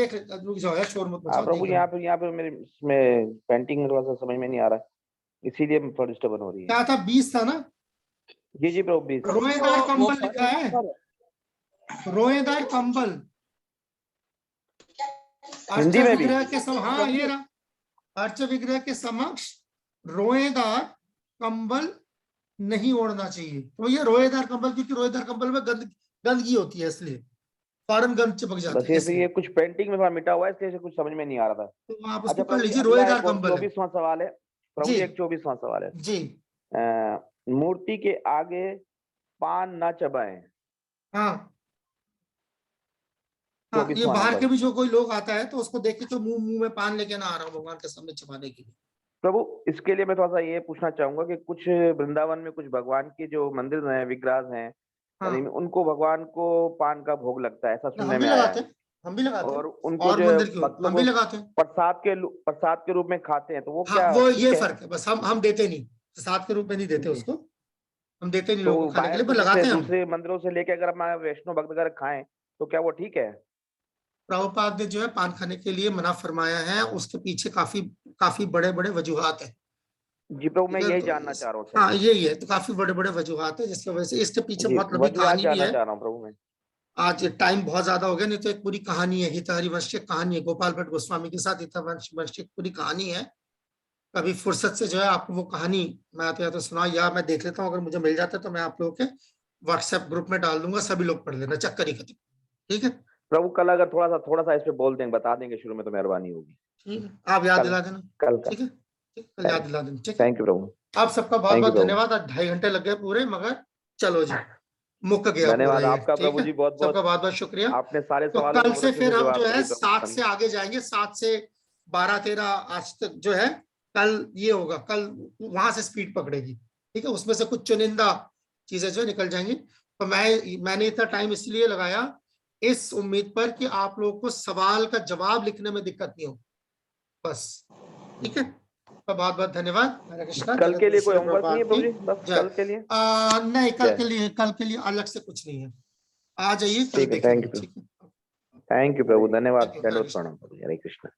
Speaker 2: रुक जाओ यार, शोर मत मचाओ।
Speaker 17: प्रभु यहाँ पे मेरे इसमें पेंटिंग में थोड़ा सा समझ में नहीं आ रहा है, इसीलिए थोड़ी डिस्टर्बन हो रही है।
Speaker 2: क्या था, 20 था ना?
Speaker 17: जी प्रभु 20।
Speaker 2: रोएदार कंबल लिखा है, रोएदार कंबल
Speaker 17: हिंदी में भी।
Speaker 2: हाँ ये रहा, अर्च विग्रह के समक्ष रोएदार कंबल नहीं ओढ़ना चाहिए। तो ये रोएदार कंबल, क्योंकि रोएदार कंबल में गंदगी होती है, इसलिए फौरन गंद चिपक जाती है।
Speaker 17: ये कुछ पेंटिंग में मिटा हुआ है, इसलिए कुछ समझ में नहीं आ रहा था।
Speaker 2: तो आप उसको पढ़ लीजिए, रोएदार कंबल।
Speaker 17: 24वां सवाल है प्रभु जी, एक 24वां सवाल है
Speaker 2: जी।
Speaker 17: मूर्ति के आगे पान न चबाएं।
Speaker 2: हाँ ये बाहर के भी जो कोई लोग आता है तो उसको देख के तो मुंह में पान लेके ना आ रहा हूँ भगवान के सामने चबाने के लिए।
Speaker 17: प्रभु इसके लिए मैं थोड़ा सा ये पूछना चाहूंगा कि कुछ वृंदावन में कुछ भगवान के जो मंदिर हैं, विग्रह हैं, उनको भगवान को पान का भोग लगता है, ऐसा सुनने में आया है।
Speaker 2: हम भी लगाते हैं,
Speaker 17: और उनको जो
Speaker 2: हम भी लगाते हैं,
Speaker 17: प्रसाद के रूप में खाते हैं, तो वो क्या
Speaker 2: वो ये फर्क है बस, हम देते नहीं, प्रसाद के रूप में नहीं देते उसको, हम देते नहीं लोगों को खाने के लिए, पर लगाते हैं।
Speaker 17: दूसरे मंदिरों से लेके अगर हमारे वैष्णव भक्त अगर खाएं तो क्या वो ठीक है?
Speaker 2: प्रभुपाद ने जो है पान खाने के लिए मना फरमाया है, उसके पीछे काफी बड़े बड़े वजूहात है।
Speaker 17: जी प्रभु मैं यही जानना चाह रहा हूँ।
Speaker 2: हाँ यही है, तो काफी बड़े बड़े वजूहात है, जिसकी वजह से इसके पीछे बहुत लंबी कहानी भी है।
Speaker 17: प्रभु मैं
Speaker 2: आज टाइम बहुत ज्यादा हो गया, नहीं तो एक पूरी कहानी है, हितहरिवंश की कहानी है, गोपाल भट्ट गोस्वामी के साथ हितहरिवंश की पूरी कहानी है। कभी फुर्सत से जो है आपको वो कहानी मैं या तो सुना, या मैं देख लेता हूँ, अगर मुझे मिल जाता है तो मैं आप लोगों के व्हाट्सएप ग्रुप में डाल दूंगा, सभी लोग पढ़ लेना, चक्कर ही खत्म। ठीक है
Speaker 17: प्रभु, कल अगर थोड़ा सा इस पे बोल देंगे, बता देंगे शुरू में तो मेहरबानी होगी।
Speaker 2: ठीक है, आप याद दिला देना
Speaker 17: कल।
Speaker 2: ठीक है, कल याद दिला देना। ठीक,
Speaker 17: थैंक यू प्रभु।
Speaker 2: आप सबका बहुत बहुत धन्यवाद। आज 2.5 घंटे लग गए पूरे, मगर चलो जी मुक गया।
Speaker 17: धन्यवाद आपका प्रभु जी, बहुत
Speaker 2: सबका बहुत बहुत शुक्रिया।
Speaker 17: आपने सारे
Speaker 2: तो
Speaker 17: सवालों
Speaker 2: कल से फिर हम जो है 7 से आगे जाएंगे, 7 से 12-13 आज तक जो है कल ये होगा, कल वहां से स्पीड पकड़ेगी। ठीक है, उसमें से कुछ चुनिंदा चीजें जो निकल जाएंगी। तो मैंने इतना टाइम इसलिए लगाया इस उम्मीद पर कि आप लोगों को सवाल का जवाब लिखने में दिक्कत नहीं हो, बस। ठीक है, तो बहुत बहुत धन्यवाद। हरे कृष्णा।
Speaker 17: कल के लिए कोई होमवर्क नहीं है प्रभु जी? बस कल के लिए
Speaker 2: नहीं, कल के लिए अलग से कुछ नहीं है, आ जाइए कल।
Speaker 17: थैंक यू प्रभु, धन्यवाद। हरे कृष्णा।